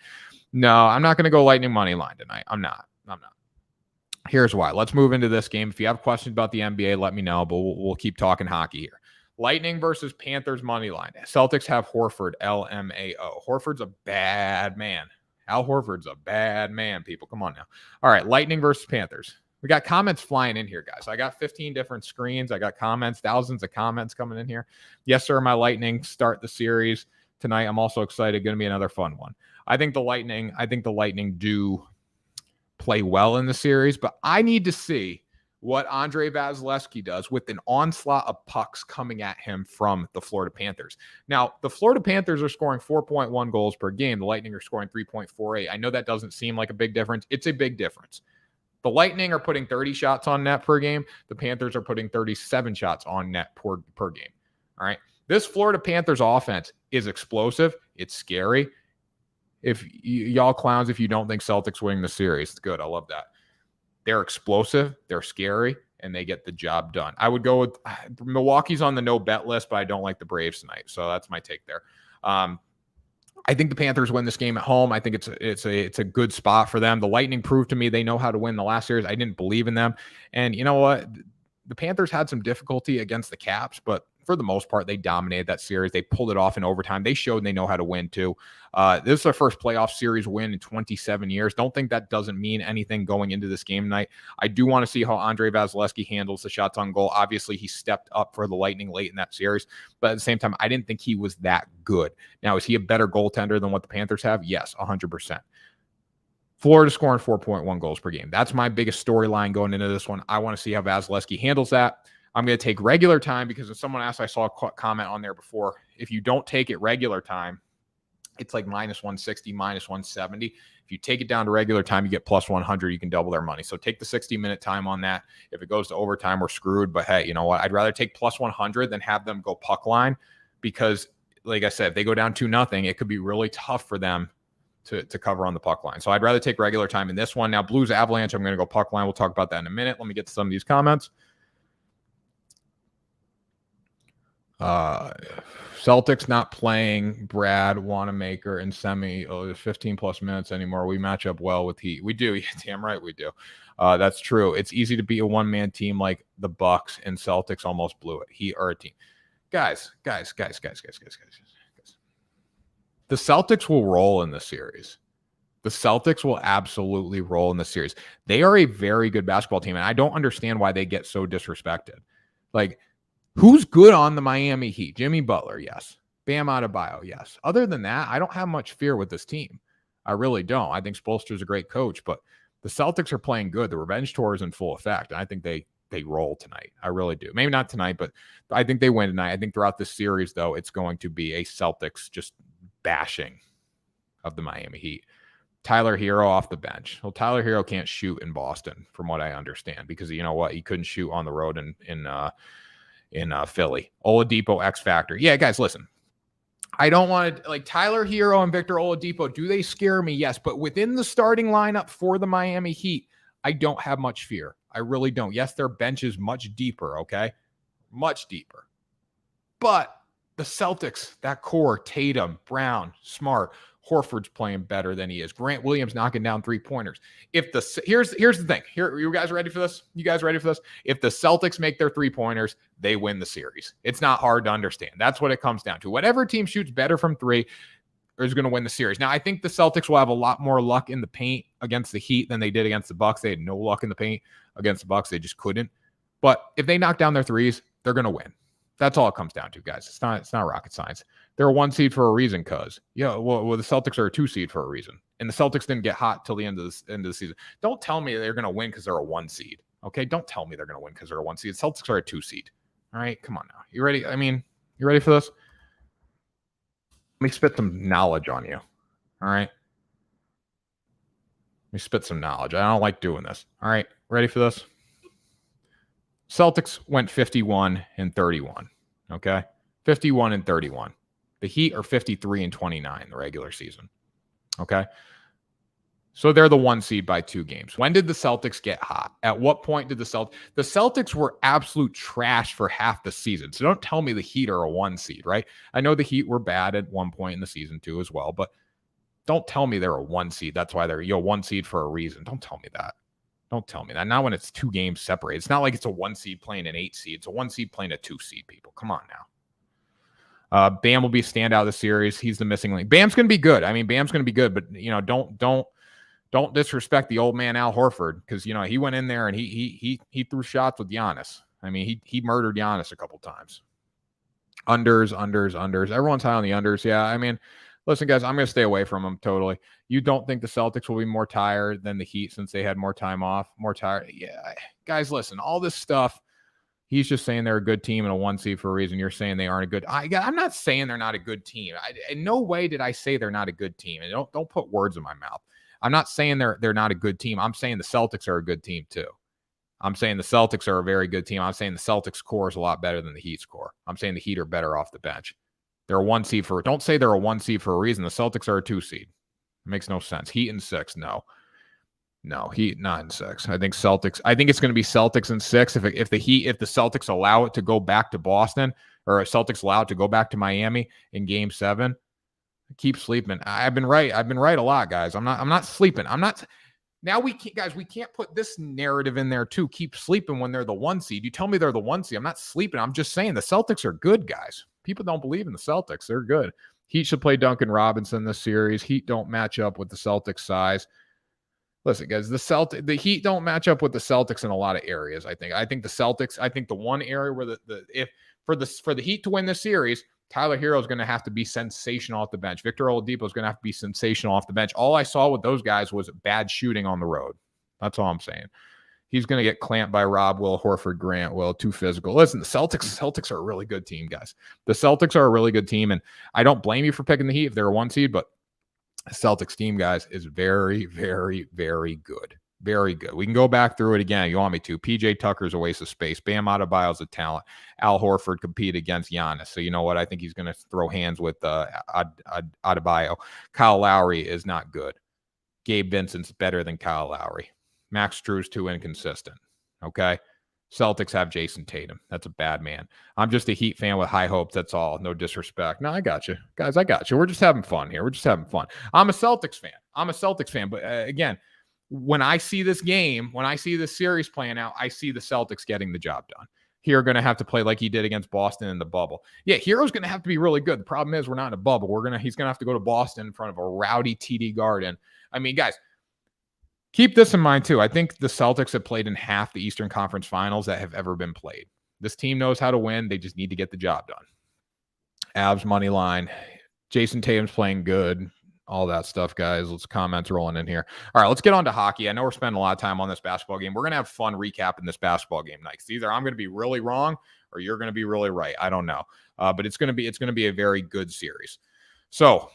A: No, I'm not going to go Lightning money line tonight. I'm not. Here's why. Let's move into this game. If you have questions about the NBA, let me know, but we'll keep talking hockey here. Lightning versus Panthers money line. Celtics have Horford, LMAO. Horford's a bad man. Al Horford's a bad man, people. Come on now. All right, Lightning versus Panthers. We got comments flying in here, guys. I got 15 different screens. I got comments, thousands of comments coming in here. Yes, sir, my Lightning start the series tonight. I'm also excited. Going to be another fun one. I think the Lightning do play well in the series, but I need to see what Andre Vasilevsky does with an onslaught of pucks coming at him from the Florida Panthers. Now, the Florida Panthers are scoring 4.1 goals per game. The Lightning are scoring 3.48. I know that doesn't seem like a big difference. It's a big difference. The Lightning are putting 30 shots on net per game. The Panthers are putting 37 shots on net per game. All right. This Florida Panthers offense is explosive. It's scary. If y'all clowns, if you don't think Celtics winning the series, good. I love that. They're explosive, they're scary, and they get the job done. I would go with Milwaukee's on the no bet list, but I don't like the Braves tonight. So that's my take there. I think the Panthers win this game at home. I think it's a good spot for them. The Lightning proved to me they know how to win the last series. I didn't believe in them. And you know what? The Panthers had some difficulty against the Caps, but for the most part, they dominated that series. They pulled it off in overtime. They showed they know how to win too. This is their first playoff series win in 27 years. Don't think that doesn't mean anything going into this game tonight. I do want to see how Andre Vasilevsky handles the shots on goal. Obviously, he stepped up for the Lightning late in that series, but at the same time, I didn't think he was that good. Now, is he a better goaltender than what the Panthers have? Yes, 100%. Florida scoring 4.1 goals per game. That's my biggest storyline going into this one. I want to see how Vasilevsky handles that. I'm going to take regular time because if someone asked, I saw a comment on there before. If you don't take it regular time, it's like -160, -170. If you take it down to regular time, you get +100. You can double their money. So take the 60-minute time on that. If it goes to overtime, we're screwed. But hey, you know what? I'd rather take +100 than have them go puck line because, like I said, if they go down 2-0, it could be really tough for them to cover on the puck line. So I'd rather take regular time in this one. Now, Blues Avalanche, I'm going to go puck line. We'll talk about that in a minute. Let me get to some of these comments. Celtics not playing Brad Wanamaker and Semi 15 plus minutes anymore. We match up well with Heat. We do. Damn right we do. That's true. It's easy to be a one-man team like the Bucks, and Celtics almost blew it. Heat are a team. Guys. The Celtics will roll in the series. The Celtics will absolutely roll in the series. They are a very good basketball team, and I don't understand why they get so disrespected. Like, who's good on the Miami Heat? Jimmy Butler, yes. Bam Adebayo, yes. Other than that, I don't have much fear with this team. I really don't. I think Spoelstra's a great coach, but the Celtics are playing good. The revenge tour is in full effect, and I think they roll tonight. I really do. Maybe not tonight, but I think they win tonight. I think throughout this series, though, it's going to be a Celtics just bashing of the Miami Heat. Tyler Hero off the bench. Well, Tyler Hero can't shoot in Boston, from what I understand, because you know what? He couldn't shoot on the road in Philly. Oladipo X Factor. Yeah, guys, listen. I don't want to, like, Tyler Hero and Victor Oladipo, do they scare me? Yes, but within the starting lineup for the Miami Heat, I don't have much fear. I really don't. Yes, their bench is much deeper, okay? Much deeper. But the Celtics, that core, Tatum, Brown, Smart, Horford's playing better than he is. Grant Williams knocking down three-pointers. Here's the thing. Here, you guys ready for this? You guys ready for this? If the Celtics make their three-pointers, they win the series. It's not hard to understand. That's what it comes down to. Whatever team shoots better from three is going to win the series. Now, I think the Celtics will have a lot more luck in the paint against the Heat than they did against the Bucks. They had no luck in the paint against the Bucks. They just couldn't. But if they knock down their threes, they're going to win. That's all it comes down to, guys. It's not rocket science. They're a 1 seed for a reason, cuz. Yeah, well, the Celtics are a 2 seed for a reason. And the Celtics didn't get hot till the end of the season. Don't tell me they're going to win because they're a 1 seed. Okay? Don't tell me they're going to win because they're a 1 seed. The Celtics are a 2 seed. All right? Come on now. You ready? I mean, you ready for this? Let me spit some knowledge on you. All right? Let me spit some knowledge. I don't like doing this. All right? Ready for this? Celtics went 51-31. Okay? 51-31. The Heat are 53-29 in the regular season. Okay? So they're the 1 seed by 2 games. When did the Celtics get hot? At what point did the Celtics were absolute trash for half the season. So don't tell me the Heat are a 1 seed, right? I know the Heat were bad at one point in the season too as well, but don't tell me they're a 1 seed. That's why they're 1 seed for a reason. Don't tell me that. Don't tell me that. Not when it's 2 games separated. It's not like it's a 1 seed playing an 8 seed. It's a 1 seed playing a 2 seed, people. Come on now. Bam will be a standout of the series. He's the missing link. Bam's going to be good. I mean, Bam's going to be good, but don't disrespect the old man Al Horford, because he went in there and he threw shots with Giannis. I mean, he murdered Giannis a couple times. Unders. Everyone's high on the unders. Yeah, I mean, listen, guys, I'm going to stay away from them totally. You don't think the Celtics will be more tired than the Heat since they had more time off? More tired? Yeah. Guys, listen, all this stuff, he's just saying they're a good team and a 1 seed for a reason. You're saying they aren't a good. I'm not saying they're not a good team. In no way did I say they're not a good team. And don't put words in my mouth. I'm not saying they're not a good team. I'm saying the Celtics are a good team too. I'm saying the Celtics are a very good team. I'm saying the Celtics core is a lot better than the Heat's core. I'm saying the Heat are better off the bench. They're a 1 seed for. Don't say they're a 1 seed for a reason. The Celtics are a 2 seed. It makes no sense. Heat and 6, no. Heat not in 6. I think it's going to be Celtics in 6. If the Celtics allow it to go back to Boston, or if Celtics allow it to go back to Miami in Game 7, keep sleeping. I've been right. I've been right a lot, guys. I'm not sleeping. Now we can't put this narrative in there too. Keep sleeping when they're the 1 seed. You tell me they're the 1 seed. I'm not sleeping. I'm just saying the Celtics are good, guys. People don't believe in the Celtics. They're good. Heat should play Duncan Robinson this series. Heat don't match up with the Celtics size. Listen, guys, the Heat don't match up with the Celtics in a lot of areas. I think the one area where for the Heat to win this series, Tyler Hero is going to have to be sensational off the bench. Victor Oladipo is going to have to be sensational off the bench. All I saw with those guys was bad shooting on the road. That's all I'm saying. He's going to get clamped by Rob Will, Horford, Grant Will, too physical. Listen, the Celtics are a really good team, guys. The Celtics are a really good team, and I don't blame you for picking the Heat if they're a 1 seed, but the Celtics team, guys, is very, very, very good. Very good. We can go back through it again if you want me to. PJ Tucker's a waste of space. Bam Adebayo's a talent. Al Horford compete against Giannis. So you know what? I think he's going to throw hands with Adebayo. Kyle Lowry is not good. Gabe Vincent's better than Kyle Lowry. Max Strus too inconsistent. Okay. Celtics have Jason Tatum. That's a bad man. I'm just a Heat fan with high hopes. That's all. No disrespect. No, I got you. Guys, I got you. We're just having fun here. We're just having fun. I'm a Celtics fan. But again, when I see this game, when I see this series playing out, I see the Celtics getting the job done. Hero going to have to play like he did against Boston in the bubble. Yeah, Hero's going to have to be really good. The problem is we're not in a bubble. He's going to have to go to Boston in front of a rowdy TD Garden. I mean, guys, keep this in mind too. I think the Celtics have played in half the Eastern Conference Finals that have ever been played. This team knows how to win. They just need to get the job done. Avs money line. Jason Tatum's playing good. All that stuff, guys. Let's comments rolling in here. All right, let's get on to hockey. I know we're spending a lot of time on this basketball game. We're going to have fun recapping this basketball game night. Either I'm going to be really wrong or you're going to be really right. I don't know. But it's going to be a very good series. So,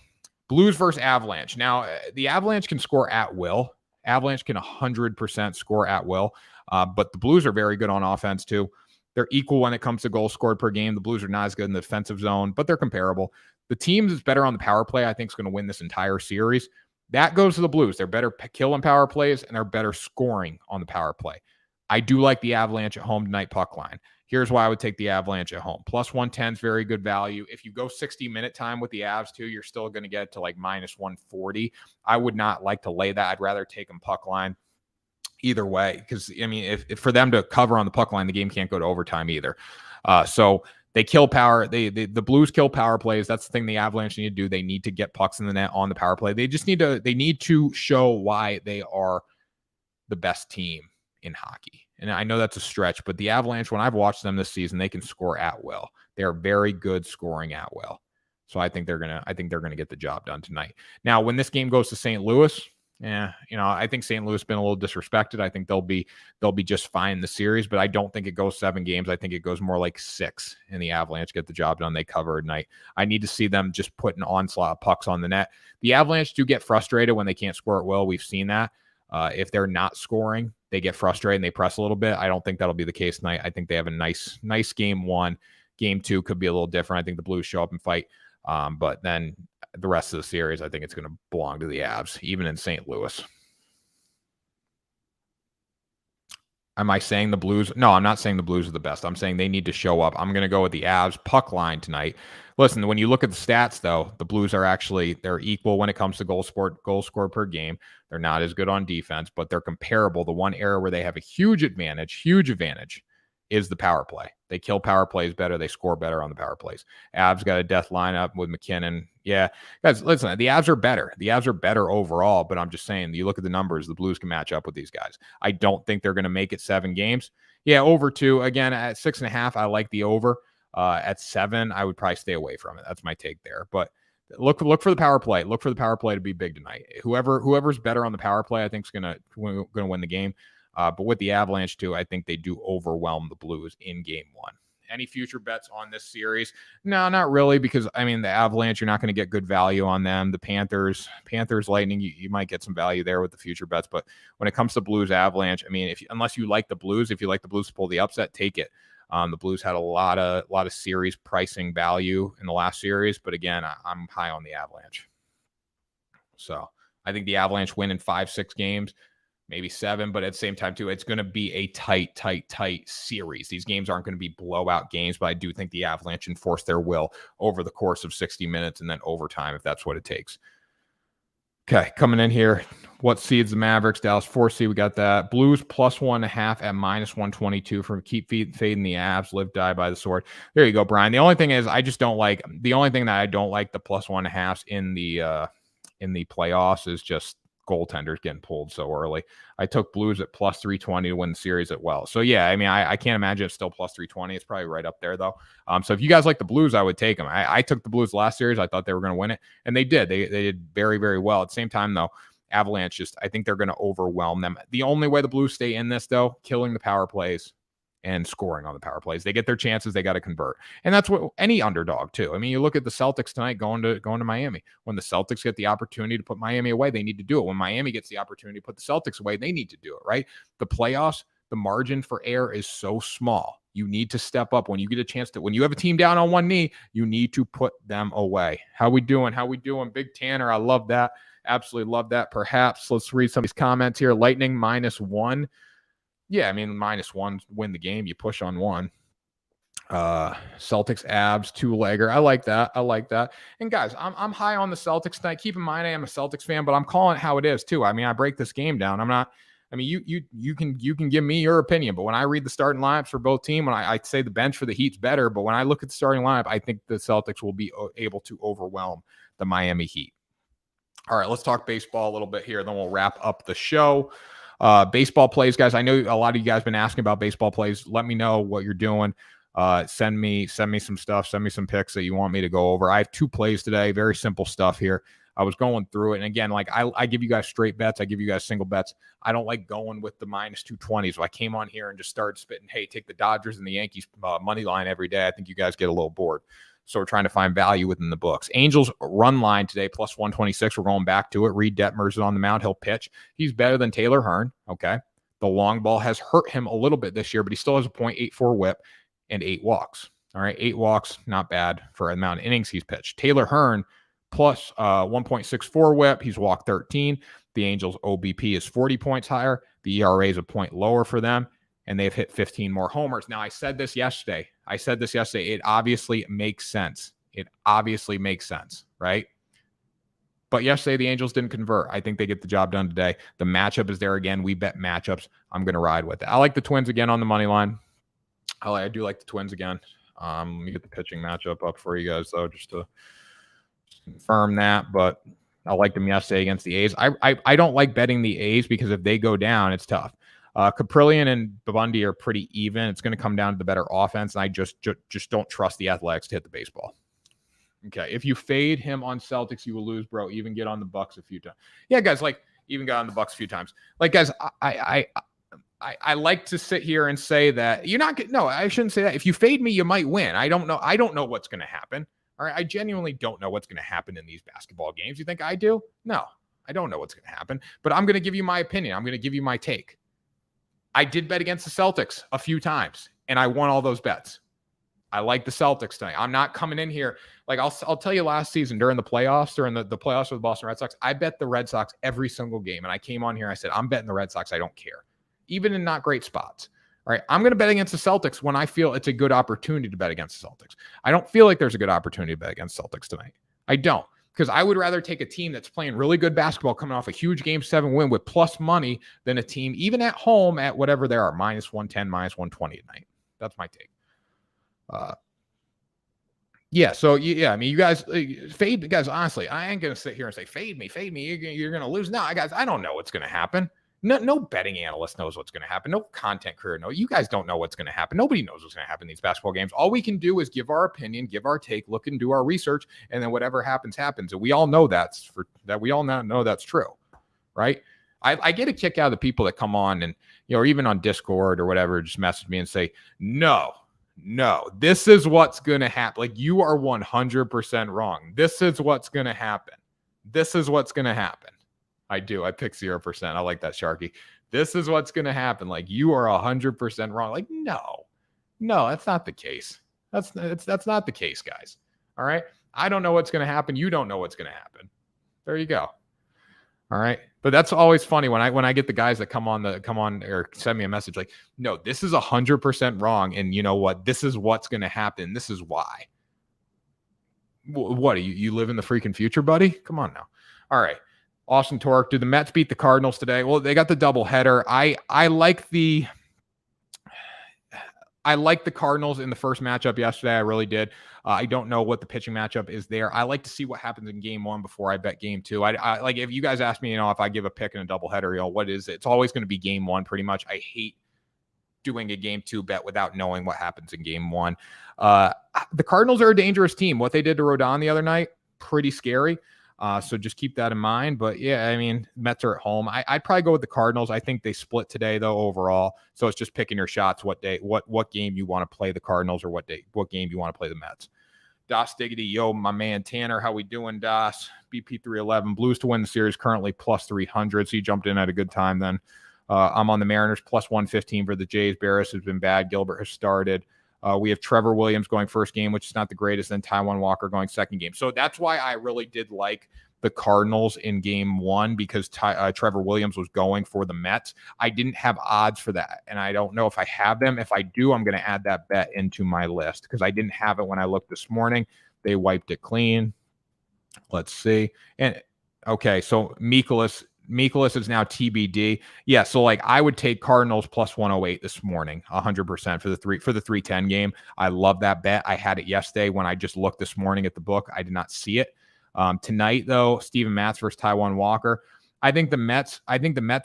A: Blues versus Avalanche. Now, the Avalanche can score at will. Avalanche can 100% score at will. But the Blues are very good on offense, too. They're equal when it comes to goals scored per game. The Blues are not as good in the defensive zone, but they're comparable. The team that's better on the power play, I think, is going to win this entire series. That goes to the Blues. They're better killing power plays, and they're better scoring on the power play. I do like the Avalanche at home tonight puck line. Here's why I would take the Avalanche at home. Plus 110 is very good value. If you go 60-minute time with the Avs, too, you're still going to get to like minus 140. I would not like to lay that. I'd rather take them puck line. Either way, because I mean, if for them to cover on the puck line, the game can't go to overtime either. So they kill power. The Blues kill power plays. That's the thing the Avalanche need to do. They need to get pucks in the net on the power play. They need to show why they are the best team in hockey. And I know that's a stretch, but the Avalanche, when I've watched them this season, they can score at will. They are very good scoring at will. So I think they're gonna get the job done tonight. Now, when this game goes to St. Louis. Yeah, I think St. Louis has been a little disrespected. I think they'll be just fine in the series, but I don't think it goes 7 games. I think it goes more like 6, and the Avalanche get the job done. They cover at night. I need to see them just put an onslaught of pucks on the net. The Avalanche do get frustrated when they can't score at will. We've seen that. If they're not scoring, they get frustrated and they press a little bit. I don't think that'll be the case tonight. I think they have a nice game 1. Game 2 could be a little different. I think the Blues show up and fight, but then the rest of the series, I think it's going to belong to the Avs, even in St. Louis. Am I saying the Blues? No, I'm not saying the Blues are the best. I'm saying they need to show up. I'm going to go with the Avs puck line tonight. Listen, when you look at the stats, though, the Blues are they're equal when it comes to goal scored per game. They're not as good on defense, but they're comparable. The one area where they have a huge advantage is the power play. They kill power plays better. They score better on the power plays. Avs got a death lineup with McKinnon. Yeah, guys, listen, the Avs are better. The Avs are better overall, but I'm just saying, you look at the numbers, the Blues can match up with these guys. I don't think they're going to make it 7 games. Yeah, over 2. Again, at 6.5, I like the over. At 7, I would probably stay away from it. That's my take there. But look for the power play. Look for the power play to be big tonight. Whoever's better on the power play, I think is going to win the game. But with the Avalanche, too, I think they do overwhelm the Blues in game 1. Any future bets on this series? No, not really, because, I mean, the Avalanche, you're not going to get good value on them. The Panthers, Lightning, you might get some value there with the future bets. But when it comes to Blues Avalanche, I mean, unless you like the Blues, if you like the Blues to pull the upset, take it. The Blues had a lot of series pricing value in the last series. But again, I'm high on the Avalanche. So I think the Avalanche win in 5-6 games. Maybe 7, but at the same time, too, it's going to be a tight series. These games aren't going to be blowout games, but I do think the Avalanche enforce their will over the course of 60 minutes and then overtime if that's what it takes. Okay, coming in here, what seeds the Mavericks? Dallas 4 seed, we got that. Blues plus 1.5 at minus 122 from keep fading the Avs, live, die by the sword. There you go, Brian. The only thing is, the only thing that I don't like the plus 1.5 in the playoffs is just goaltenders getting pulled so early. I took Blues at plus 320 to win the series at well. So yeah, I mean, I can't imagine it's still plus 320. It's probably right up there though. So if you guys like the Blues, I would take them. I took the Blues last series. I thought they were going to win it, and they did. They did very, very well. At the same time though, Avalanche I think they're going to overwhelm them. The only way the Blues stay in this though, killing the power plays and scoring on the power plays. They get their chances, they got to convert. And that's what any underdog too. I mean, you look at the Celtics tonight going to Miami. When the Celtics get the opportunity to put Miami away, they need to do it. When Miami gets the opportunity to put the Celtics away, they need to do it, right? The playoffs, the margin for error is so small. You need to step up when you get a chance to, when you have a team down on one knee, you need to put them away. How we doing? Big Tanner, I love that. Absolutely love that. Perhaps let's read some of these comments here. Lightning -1. Yeah, I mean, -1 win the game. You push on one. Celtics abs, 2-legger. I like that. And guys, I'm high on the Celtics tonight. Keep in mind, I am a Celtics fan, but I'm calling it how it is too. I mean, I break this game down. You can give me your opinion, but when I read the starting lineups for both teams, when I say the bench for the Heat's better, but when I look at the starting lineup, I think the Celtics will be able to overwhelm the Miami Heat. All right, let's talk baseball a little bit here, then we'll wrap up the show. Baseball plays, guys. I know a lot of you guys have been asking about baseball plays. Let me know what you're doing. Send me some stuff. Send me some picks that you want me to go over. I have 2 plays today. Very simple stuff here. I was going through it. And again, like I give you guys straight bets. I give you guys single bets. I don't like going with the -220. So I came on here and just started spitting, hey, take the Dodgers and the Yankees money line every day. I think you guys get a little bored. So we're trying to find value within the books. Angels run line today, +126. We're going back to it. Reed Detmers is on the mound. He'll pitch. He's better than Taylor Hearn. Okay. The long ball has hurt him a little bit this year, but he still has a .84 whip and 8 walks. All right. 8 walks, not bad for the amount of innings he's pitched. Taylor Hearn plus 1.64 whip. He's walked 13. The Angels OBP is 40 points higher. The ERA is a point lower for them. And they've hit 15 more homers. Now, I said this yesterday. It obviously makes sense. Right? But yesterday, the Angels didn't convert. I think they get the job done today. The matchup is there again. We bet matchups. I'm going to ride with it. I like the Twins again on the money line. I do like the Twins again. Let me get the pitching matchup up for you guys, though, just to confirm that. But I liked them yesterday against the A's. I don't like betting the A's because if they go down, it's tough. Caprillion and Bundy are pretty even. It's going to come down to the better offense, and I just don't trust the Athletics to hit the baseball. Okay, if you fade him on Celtics, you will lose, bro. Even get on the Bucks a few times. Yeah, guys, like even got on the Bucks a few times. Like, guys, I like to sit here and say that you're not. No, I shouldn't say that. If you fade me, you might win. I don't know what's going to happen. All right, I genuinely don't know what's going to happen in these basketball games. You think I do? No, I don't know what's going to happen. But I'm going to give you my opinion. I'm going to give you my take. I did bet against the Celtics a few times, and I won all those bets. I like the Celtics tonight. I'm not coming in here. Like I'll tell you last season during the playoffs, during the playoffs with the Boston Red Sox, I bet the Red Sox every single game. And I came on here, I said, I'm betting the Red Sox. I don't care. Even in not great spots. All right. I'm going to bet against the Celtics when I feel it's a good opportunity to bet against the Celtics. I don't feel like there's a good opportunity to bet against Celtics tonight. I don't. Because I would rather take a team that's playing really good basketball coming off a huge Game 7 win with plus money than a team, even at home, at whatever they are, -110, -120 at night. That's my take. So I mean, you guys fade. Guys, honestly, I ain't going to sit here and say, fade me. You're going to lose. No, guys, I don't know what's going to happen. No betting analyst knows what's going to happen. No content creator knows. You guys don't know what's going to happen. Nobody knows what's going to happen in these basketball games. All we can do is give our opinion, give our take, look and do our research, and then whatever happens, happens. And we all know we all know that's true, right? I get a kick out of the people that come on and, or even on Discord or whatever, just message me and say, no, this is what's going to happen. Like, you are 100% wrong. This is what's going to happen. I do. I pick 0%. I like that, Sharky. This is what's going to happen. Like, you are 100% wrong. Like, no, that's not the case. That's not the case, guys. All right. I don't know what's going to happen. You don't know what's going to happen. There you go. All right. But that's always funny when I get the guys that come on or send me a message like, no, this is 100% wrong. And you know what? This is what's going to happen. This is why. What, you live in the freaking future, buddy? Come on now. All right. Austin Torque, did the Mets beat the Cardinals today? Well, they got the doubleheader. I like the Cardinals in the first matchup yesterday. I really did. I don't know what the pitching matchup is there. I like to see what happens in game 1 before I bet game 2. I like, if you guys ask me, if I give a pick in a doubleheader, what is it? It's always going to be game 1 pretty much. I hate doing a game 2 bet without knowing what happens in game 1. The Cardinals are a dangerous team. What they did to Rodon the other night, pretty scary. So just keep that in mind. But yeah, I mean, Mets are at home. I'd probably go with the Cardinals. I think they split today though overall. So it's just picking your shots. What game you want to play the Cardinals, or what game you want to play the Mets. Das Diggity, yo, my man Tanner, how we doing, Das? BP 311, Blues to win the series currently plus 300. So you jumped in at a good time then. I'm on the Mariners plus 115 for the Jays. Barris has been bad. Gilbert has started. We have Trevor Williams going first game, which is not the greatest. Then Taijuan Walker going second game. So that's why I really did like the Cardinals in game one, because Trevor Williams was going for the Mets. I didn't have odds for that, and I don't know if I have them. If I do, I'm going to add that bet into my list because I didn't have it when I looked this morning. They wiped it clean. Let's see. And okay, so Mikolas is now TBD. Yeah, so like I would take Cardinals plus 108 this morning, 100% for the 310 game. I love that bet. I had it yesterday when I just looked this morning at the book. I did not see it. Tonight though, Steven Matz versus Taijuan Walker. I think the Mets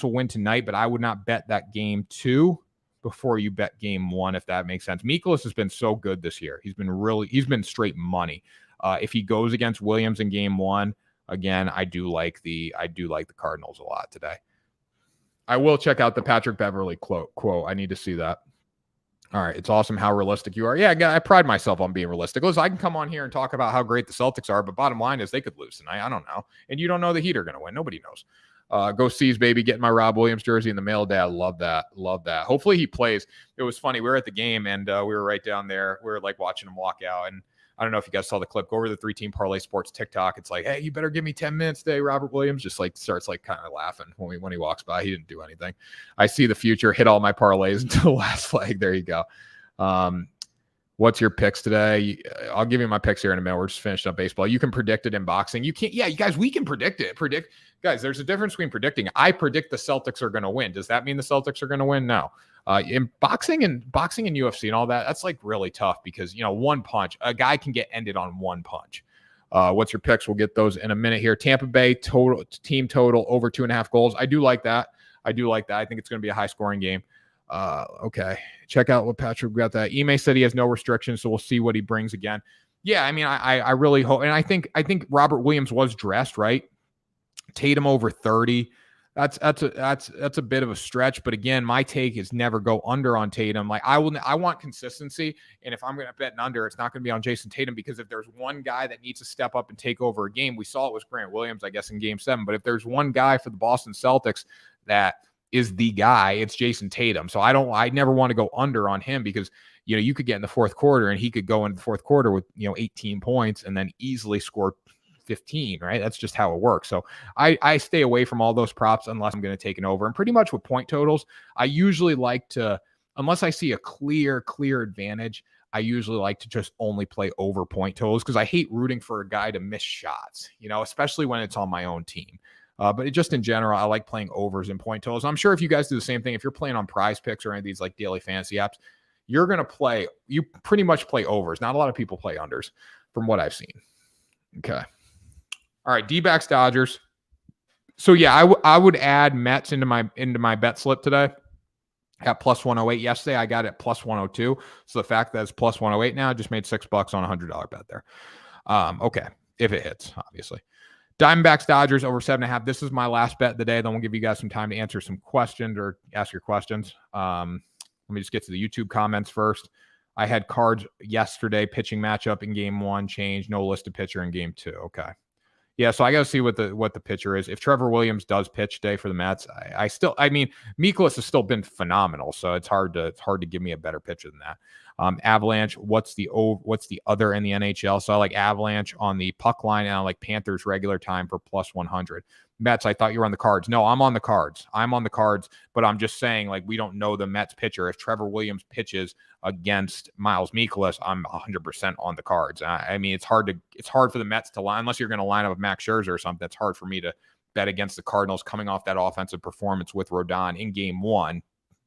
A: will win tonight, but I would not bet that game 2 before you bet game 1, if that makes sense. Mikolas has been so good this year. He's been straight money. If he goes against Williams in game 1, again, I do like the Cardinals a lot today. I will check out the Patrick Beverly quote. I need to see that. All right. It's awesome how realistic you are. Yeah, I pride myself on being realistic. Listen, I can come on here and talk about how great the Celtics are, but bottom line is they could lose tonight. I don't know. And you don't know the Heat are going to win. Nobody knows. Go C's, baby. Getting my Rob Williams jersey in the mail today. I love that. Love that. Hopefully he plays. It was funny. We were at the game, and we were right down there. We were like watching him walk out, and I don't know if you guys saw the clip. Go over to the Team Parlay Sports TikTok. It's like, hey, you better give me 10 minutes today, Robert Williams. Just like starts like kind of laughing when he walks by. He didn't do anything. I see the future. Hit all my parlays until the last leg. There you go. What's your picks today? I'll give you my picks here in a minute. We're just finishing up baseball. You can predict it in boxing. You can't. Yeah, you guys, we can predict it. Guys, there's a difference between predicting. I predict the Celtics are going to win. Does that mean the Celtics are going to win? No. In boxing and UFC and all that, that's like really tough because, one punch, a guy can get ended on one punch. What's your picks? We'll get those in a minute here. Tampa Bay team total over 2.5 goals. I do like that. I think it's going to be a high scoring game. Okay. Check out what Patrick got that. Ime said he has no restrictions, so we'll see what he brings again. Yeah, I mean, I really hope, and I think Robert Williams was dressed, right? Tatum over 30. That's a bit of a stretch, but again, my take is never go under on Tatum. Like I want consistency, and if I'm going to bet an under, it's not going to be on Jason Tatum, because if there's one guy that needs to step up and take over a game, we saw it was Grant Williams, I guess, in Game 7. But if there's one guy for the Boston Celtics that is the guy, it's Jason Tatum. So I never want to go under on him, because you could get in the fourth quarter and he could go into the fourth quarter with 18 points and then easily score 15, right? That's just how it works. So I stay away from all those props unless I'm going to take an over. And pretty much with point totals, I usually like to, unless I see a clear advantage, I usually like to just only play over point totals, because I hate rooting for a guy to miss shots, especially when it's on my own team. But just in general, I like playing overs and point totals. I'm sure if you guys do the same thing, if you're playing on Prize Picks or any of these like daily fantasy apps, you pretty much play overs. Not a lot of people play unders from what I've seen. Okay. All right, D-backs Dodgers. So yeah, I would add Mets into my bet slip today at plus 108. Yesterday I got it at plus 102. So the fact that it's plus 108 now, I just made $6 on a $100 bet there. Okay, if it hits, obviously. Diamondbacks Dodgers over 7.5. This is my last bet of the day. Then we'll give you guys some time to answer some questions or ask your questions. Let me just get to the YouTube comments first. I had Cards yesterday pitching matchup in game 1 change. No listed pitcher in game 2. Okay. Yeah, so I got to see what the pitcher is. If Trevor Williams does pitch today for the Mets, I mean, Mikolas has still been phenomenal, so it's hard to give me a better pitcher than that. Avalanche, what's the other in the NHL? So I like Avalanche on the puck line, and I like Panthers regular time for plus 100. Mets, I thought you were on the Cards. No, I'm on the Cards. But I'm just saying, like, we don't know the Mets pitcher. If Trevor Williams pitches against Miles Mikolas, I'm 100% on the Cards. I mean, it's hard for the Mets to line, unless you're going to line up with Max Scherzer or something. It's hard for me to bet against the Cardinals coming off that offensive performance with Rodon in game 1.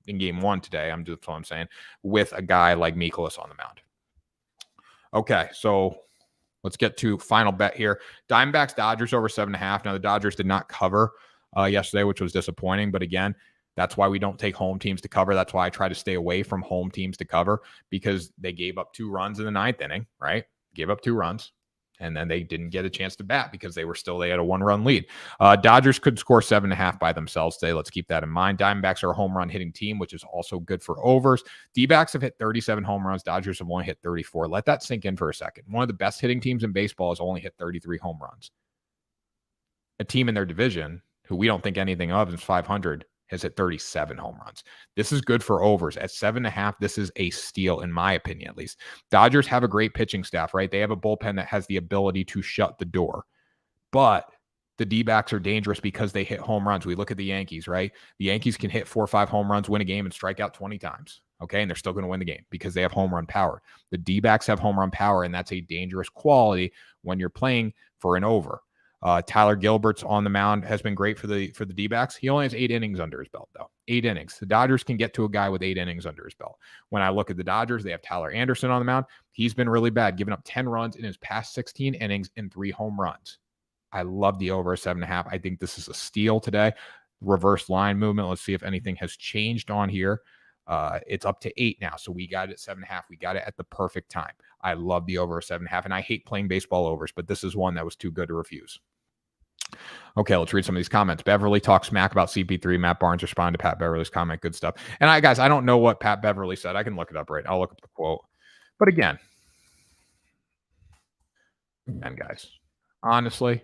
A: In game 1 today, that's what I'm saying, with a guy like Mikolas on the mound. Okay, so let's get to final bet here. Diamondbacks Dodgers over 7.5. Now the Dodgers did not cover yesterday, which was disappointing. But again, that's why we don't take home teams to cover. That's why I try to stay away from home teams to cover, because they gave up 2 runs in the 9th inning, right? Gave up 2 runs. And then they didn't get a chance to bat because they had a 1-run lead. Dodgers could score 7.5 by themselves today. Let's keep that in mind. Diamondbacks are a home run hitting team, which is also good for overs. D-backs have hit 37 home runs. Dodgers have only hit 34. Let that sink in for a second. One of the best hitting teams in baseball has only hit 33 home runs. A team in their division, who we don't think anything of, is 500, has hit 37 home runs. This is good for overs. At 7.5, this is a steal, in my opinion, at least. Dodgers have a great pitching staff, right? They have a bullpen that has the ability to shut the door. But the D-backs are dangerous because they hit home runs. We look at the Yankees, right? The Yankees can hit 4 or 5 home runs, win a game, and strike out 20 times. Okay, and they're still going to win the game because they have home run power. The D-backs have home run power, and that's a dangerous quality when you're playing for an over. Tyler Gilbert's on the mound, has been great for the D-backs. He only has 8 innings under his belt, though. 8 innings. The Dodgers can get to a guy with 8 innings under his belt. When I look at the Dodgers, they have Tyler Anderson on the mound. He's been really bad, giving up 10 runs in his past 16 innings and 3 home runs. I love the over 7.5. I think this is a steal today. Reverse line movement. Let's see if anything has changed on here. It's up to 8 now. So we got it at 7.5. We got it at the perfect time. I love the over 7.5, and I hate playing baseball overs, but this is one that was too good to refuse. Okay, let's read some of these comments. Beverly talks smack about CP3. Matt Barnes responded to Pat Beverly's comment. Good stuff. And I don't know what Pat Beverly said. I can look it up right now. I'll look up the quote. But again, guys, honestly,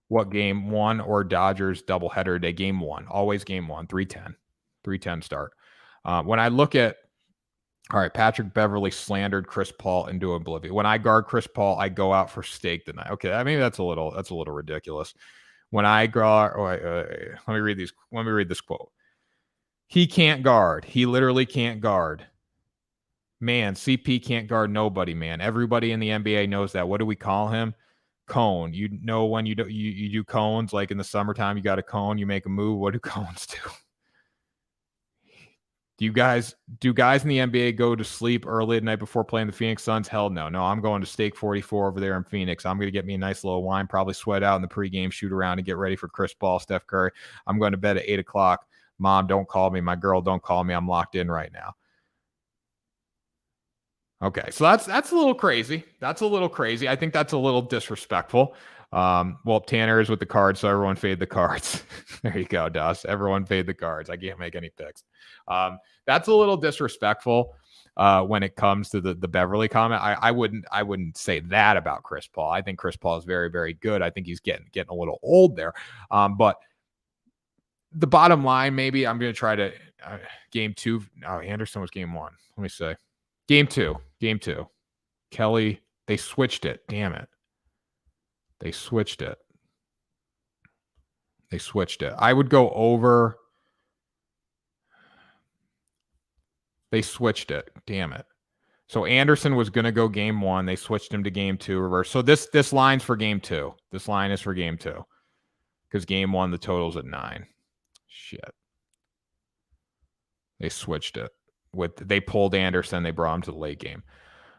A: what game one or Dodgers doubleheader today? Game one. Always game one. 3:10. 3:10 start. When I look at, all right, Patrick Beverly slandered Chris Paul into oblivion. When I guard Chris Paul, I go out for steak tonight. Okay, I mean that's a little ridiculous. When I guard, let me read this quote. He can't guard. He literally can't guard. Man, CP can't guard nobody, man. Everybody in the NBA knows that. What do we call him? Cone. You know when you do cones, like in the summertime, you got a cone, you make a move. What do cones do? Do guys in the NBA go to sleep early at night before playing the Phoenix Suns? Hell no. No, I'm going to Steak 44 over there in Phoenix. I'm going to get me a nice little wine, probably sweat out in the pregame, shoot around, and get ready for Chris Paul, Steph Curry. I'm going to bed at 8 o'clock. Mom, don't call me. My girl, don't call me. I'm locked in right now. Okay, so that's a little crazy. That's a little crazy. I think that's a little disrespectful. Well, Tanner is with the cards, so everyone fade the cards. There you go, Dust. Everyone fade the cards. I can't make any picks. That's a little disrespectful when it comes to the Beverly comment. I wouldn't say that about Chris Paul. I think Chris Paul is very, very good. I think he's getting a little old there. But the bottom line, maybe I'm going to try to game 2. No, Anderson was game 1. Let me say game 2. Kelly, they switched it. Damn it. They switched it. I would go over. They switched it. Damn it. So Anderson was going to go game 1. They switched him to game 2 reverse. So this line's for game 2. This line is for game 2. Because game 1, the total's at 9. Shit. They switched it. They pulled Anderson. They brought him to the late game.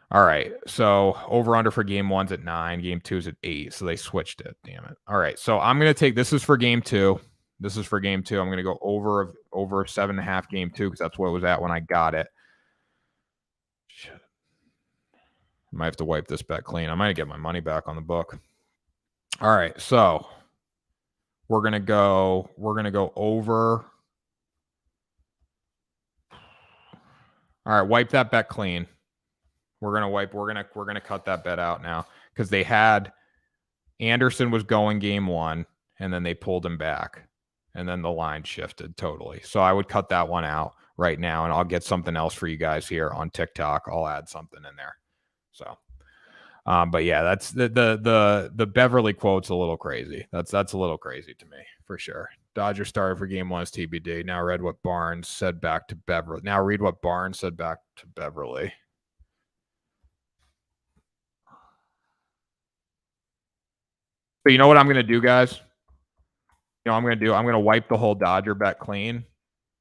A: All right. So over under for game 1's at 9. Game 2's at 8. So they switched it. Damn it. All right. So I'm going to take, this is for game 2. I'm going to go over 7.5 game 2 because that's what it was at when I got it. Shit. I might have to wipe this bet clean. I might get my money back on the book. All right. So we're going to go over. All right. Wipe that bet clean. We're going to cut that bet out now because they had Anderson was going game 1 and then they pulled him back. And then the line shifted totally. So I would cut that one out right now, and I'll get something else for you guys here on TikTok. I'll add something in there. So, but yeah, that's the Beverly quote's a little crazy. That's a little crazy to me for sure. Dodgers started for game 1's TBD. Now read what Barnes said back to Beverly. So you know what I'm going to do, guys? I'm going to wipe the whole Dodger bet clean.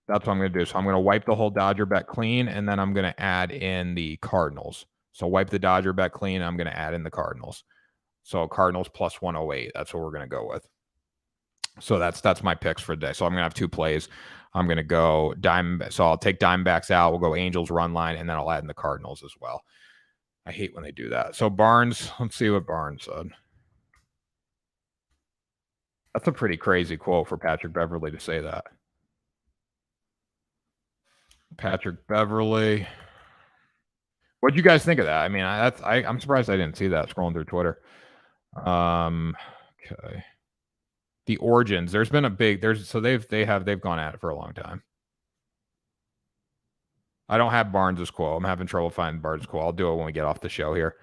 A: That's what I'm going to do. So I'm going to wipe the whole Dodger bet clean, and then I'm going to add in the Cardinals. So wipe the Dodger bet clean, and I'm going to add in the Cardinals. So Cardinals plus 108. That's what we're going to go with. So that's my picks for today. So I'm going to have 2 plays. I'm going to go so I'll take Diamondbacks out. We'll go Angels run line, and then I'll add in the Cardinals as well. I hate when they do that. So Barnes, let's see what Barnes said. That's a pretty crazy quote for Patrick Beverley to say that. Patrick Beverley. What'd you guys think of that? I mean, I'm surprised I didn't see that scrolling through Twitter. Okay. The origins. There's been a big they've gone at it for a long time. I don't have Barnes' quote. I'm having trouble finding Barnes' quote. I'll do it when we get off the show here.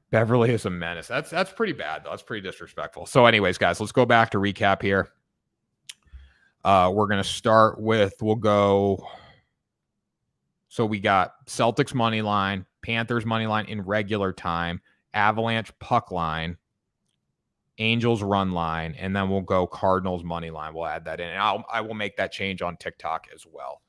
A: Beverley is a menace. That's pretty bad though. That's pretty disrespectful. So, anyways, guys, let's go back to recap here. We're gonna start with So we got Celtics money line, Panthers money line in regular time, Avalanche puck line, Angels run line, and then we'll go Cardinals money line. We'll add that in, and I will make that change on TikTok as well,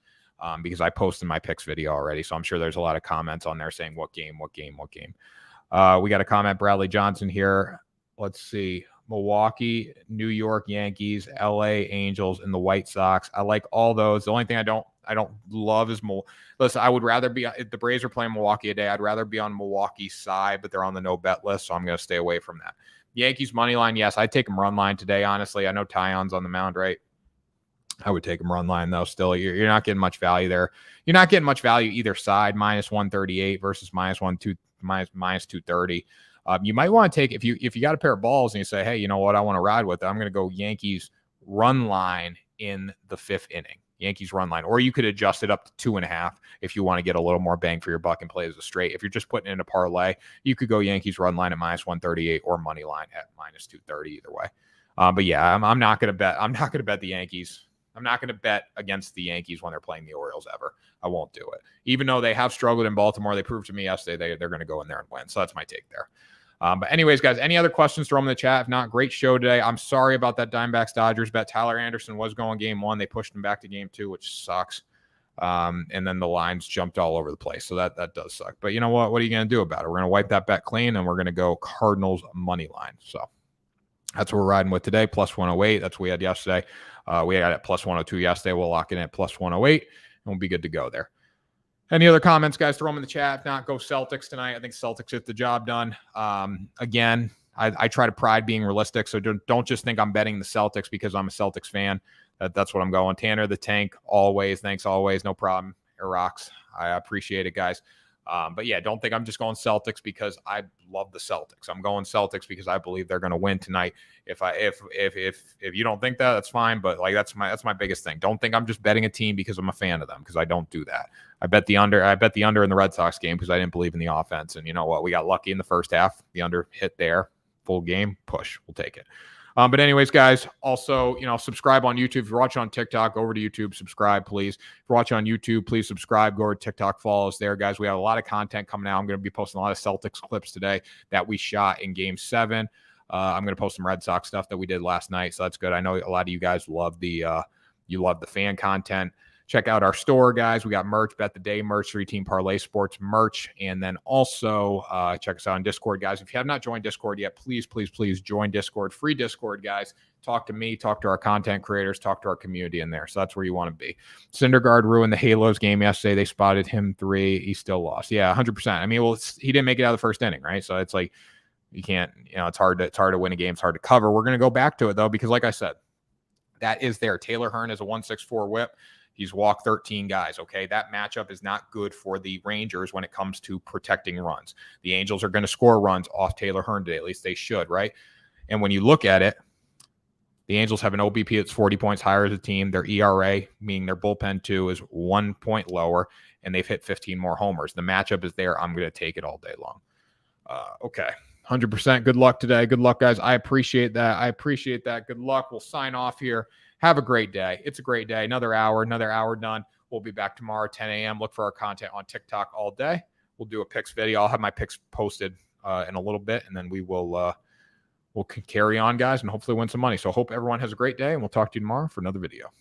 A: because I posted my picks video already. So I'm sure there's a lot of comments on there saying what game. We got a comment, Bradley Johnson here. Let's see. Milwaukee, New York Yankees, LA Angels, and the White Sox. I like all those. The only thing I don't love is listen, I would rather be, if the Braves are playing Milwaukee today, I'd rather be on Milwaukee's side, but they're on the no bet list, so I'm going to stay away from that. Yankees money line, yes, I'd take them run line today, honestly. I know Tyon's on the mound, right? I would take them run line, though. Still, you're not getting much value there. You're not getting much value either side, minus 138 versus minus 230. You might want to take, if you got a pair of balls and you say, hey, you know what, I want to ride with it, I'm going to go Yankees run line in the 5th inning. Yankees run line. Or you could adjust it up to 2.5 if you want to get a little more bang for your buck and play as a straight. If you're just putting in a parlay, you could go Yankees run line at minus 138 or money line at minus 230 either way. But yeah, I'm not going to bet. I'm not going to bet the Yankees. I'm not going to bet against the Yankees when they're playing the Orioles ever. I won't do it. Even though they have struggled in Baltimore, they proved to me yesterday they're going to go in there and win. So that's my take there. But anyways, guys, any other questions, throw them in the chat. If not, great show today. I'm sorry about that Diamondbacks-Dodgers bet. Tyler Anderson was going game 1. They pushed him back to game 2, which sucks. And then the lines jumped all over the place. So that does suck. But you know what? What are you going to do about it? We're going to wipe that bet clean, and we're going to go Cardinals money line. So that's what we're riding with today, plus 108. That's what we had yesterday. We had it plus 102 yesterday. We'll lock in at plus 108, and we'll be good to go there. Any other comments, guys? Throw them in the chat. If not, go Celtics tonight. I think Celtics get the job done. Again, I try to pride being realistic, so don't just think I'm betting the Celtics because I'm a Celtics fan. That's what I'm going. Tanner the Tank, always. Thanks, always. No problem. It rocks. I appreciate it, guys. But yeah, don't think I'm just going Celtics because I love the Celtics. I'm going Celtics because I believe they're going to win tonight. If you don't think that, that's fine. But like that's my biggest thing. Don't think I'm just betting a team because I'm a fan of them, because I don't do that. I bet the under in the Red Sox game because I didn't believe in the offense. And you know what? We got lucky in the first half. The under hit there. Full game push. We'll take it. But anyways, guys, also, subscribe on YouTube. If you're watching on TikTok, go over to YouTube, subscribe, please. If you're watching on YouTube, please subscribe. Go over to TikTok, follow us there, guys. We have a lot of content coming out. I'm going to be posting a lot of Celtics clips today that we shot in Game 7. I'm going to post some Red Sox stuff that we did last night, so that's good. I know a lot of you guys love the fan content. Check out our store, guys. We got merch, Bet the Day merch, Team Parlay Sports merch. And then also check us out on Discord, guys. If you have not joined Discord yet, please, please, please join Discord. Free Discord, guys. Talk to me, talk to our content creators, talk to our community in there. So that's where you want to be. Syndergaard ruined the Halos game yesterday. They spotted him 3. He still lost. Yeah, 100%. I mean, he didn't make it out of the first inning, right? So it's like you can't, it's hard to win a game. It's hard to cover. We're going to go back to it, though, because like I said, that is there. Taylor Hearn is a 164 whip. He's walked 13 guys, okay? That matchup is not good for the Rangers when it comes to protecting runs. The Angels are going to score runs off Taylor Hearn today. At least they should, right? And when you look at it, the Angels have an OBP that's 40 points higher as a team. Their ERA, meaning their bullpen too, is 1 point lower, and they've hit 15 more homers. The matchup is there. I'm going to take it all day long. Okay, 100%. Good luck today. Good luck, guys. I appreciate that. Good luck. We'll sign off here. Have a great day. It's a great day. Another hour done. We'll be back tomorrow, 10 a.m. Look for our content on TikTok all day. We'll do a picks video. I'll have my picks posted in a little bit, and then we'll carry on, guys, and hopefully win some money. So hope everyone has a great day, and we'll talk to you tomorrow for another video.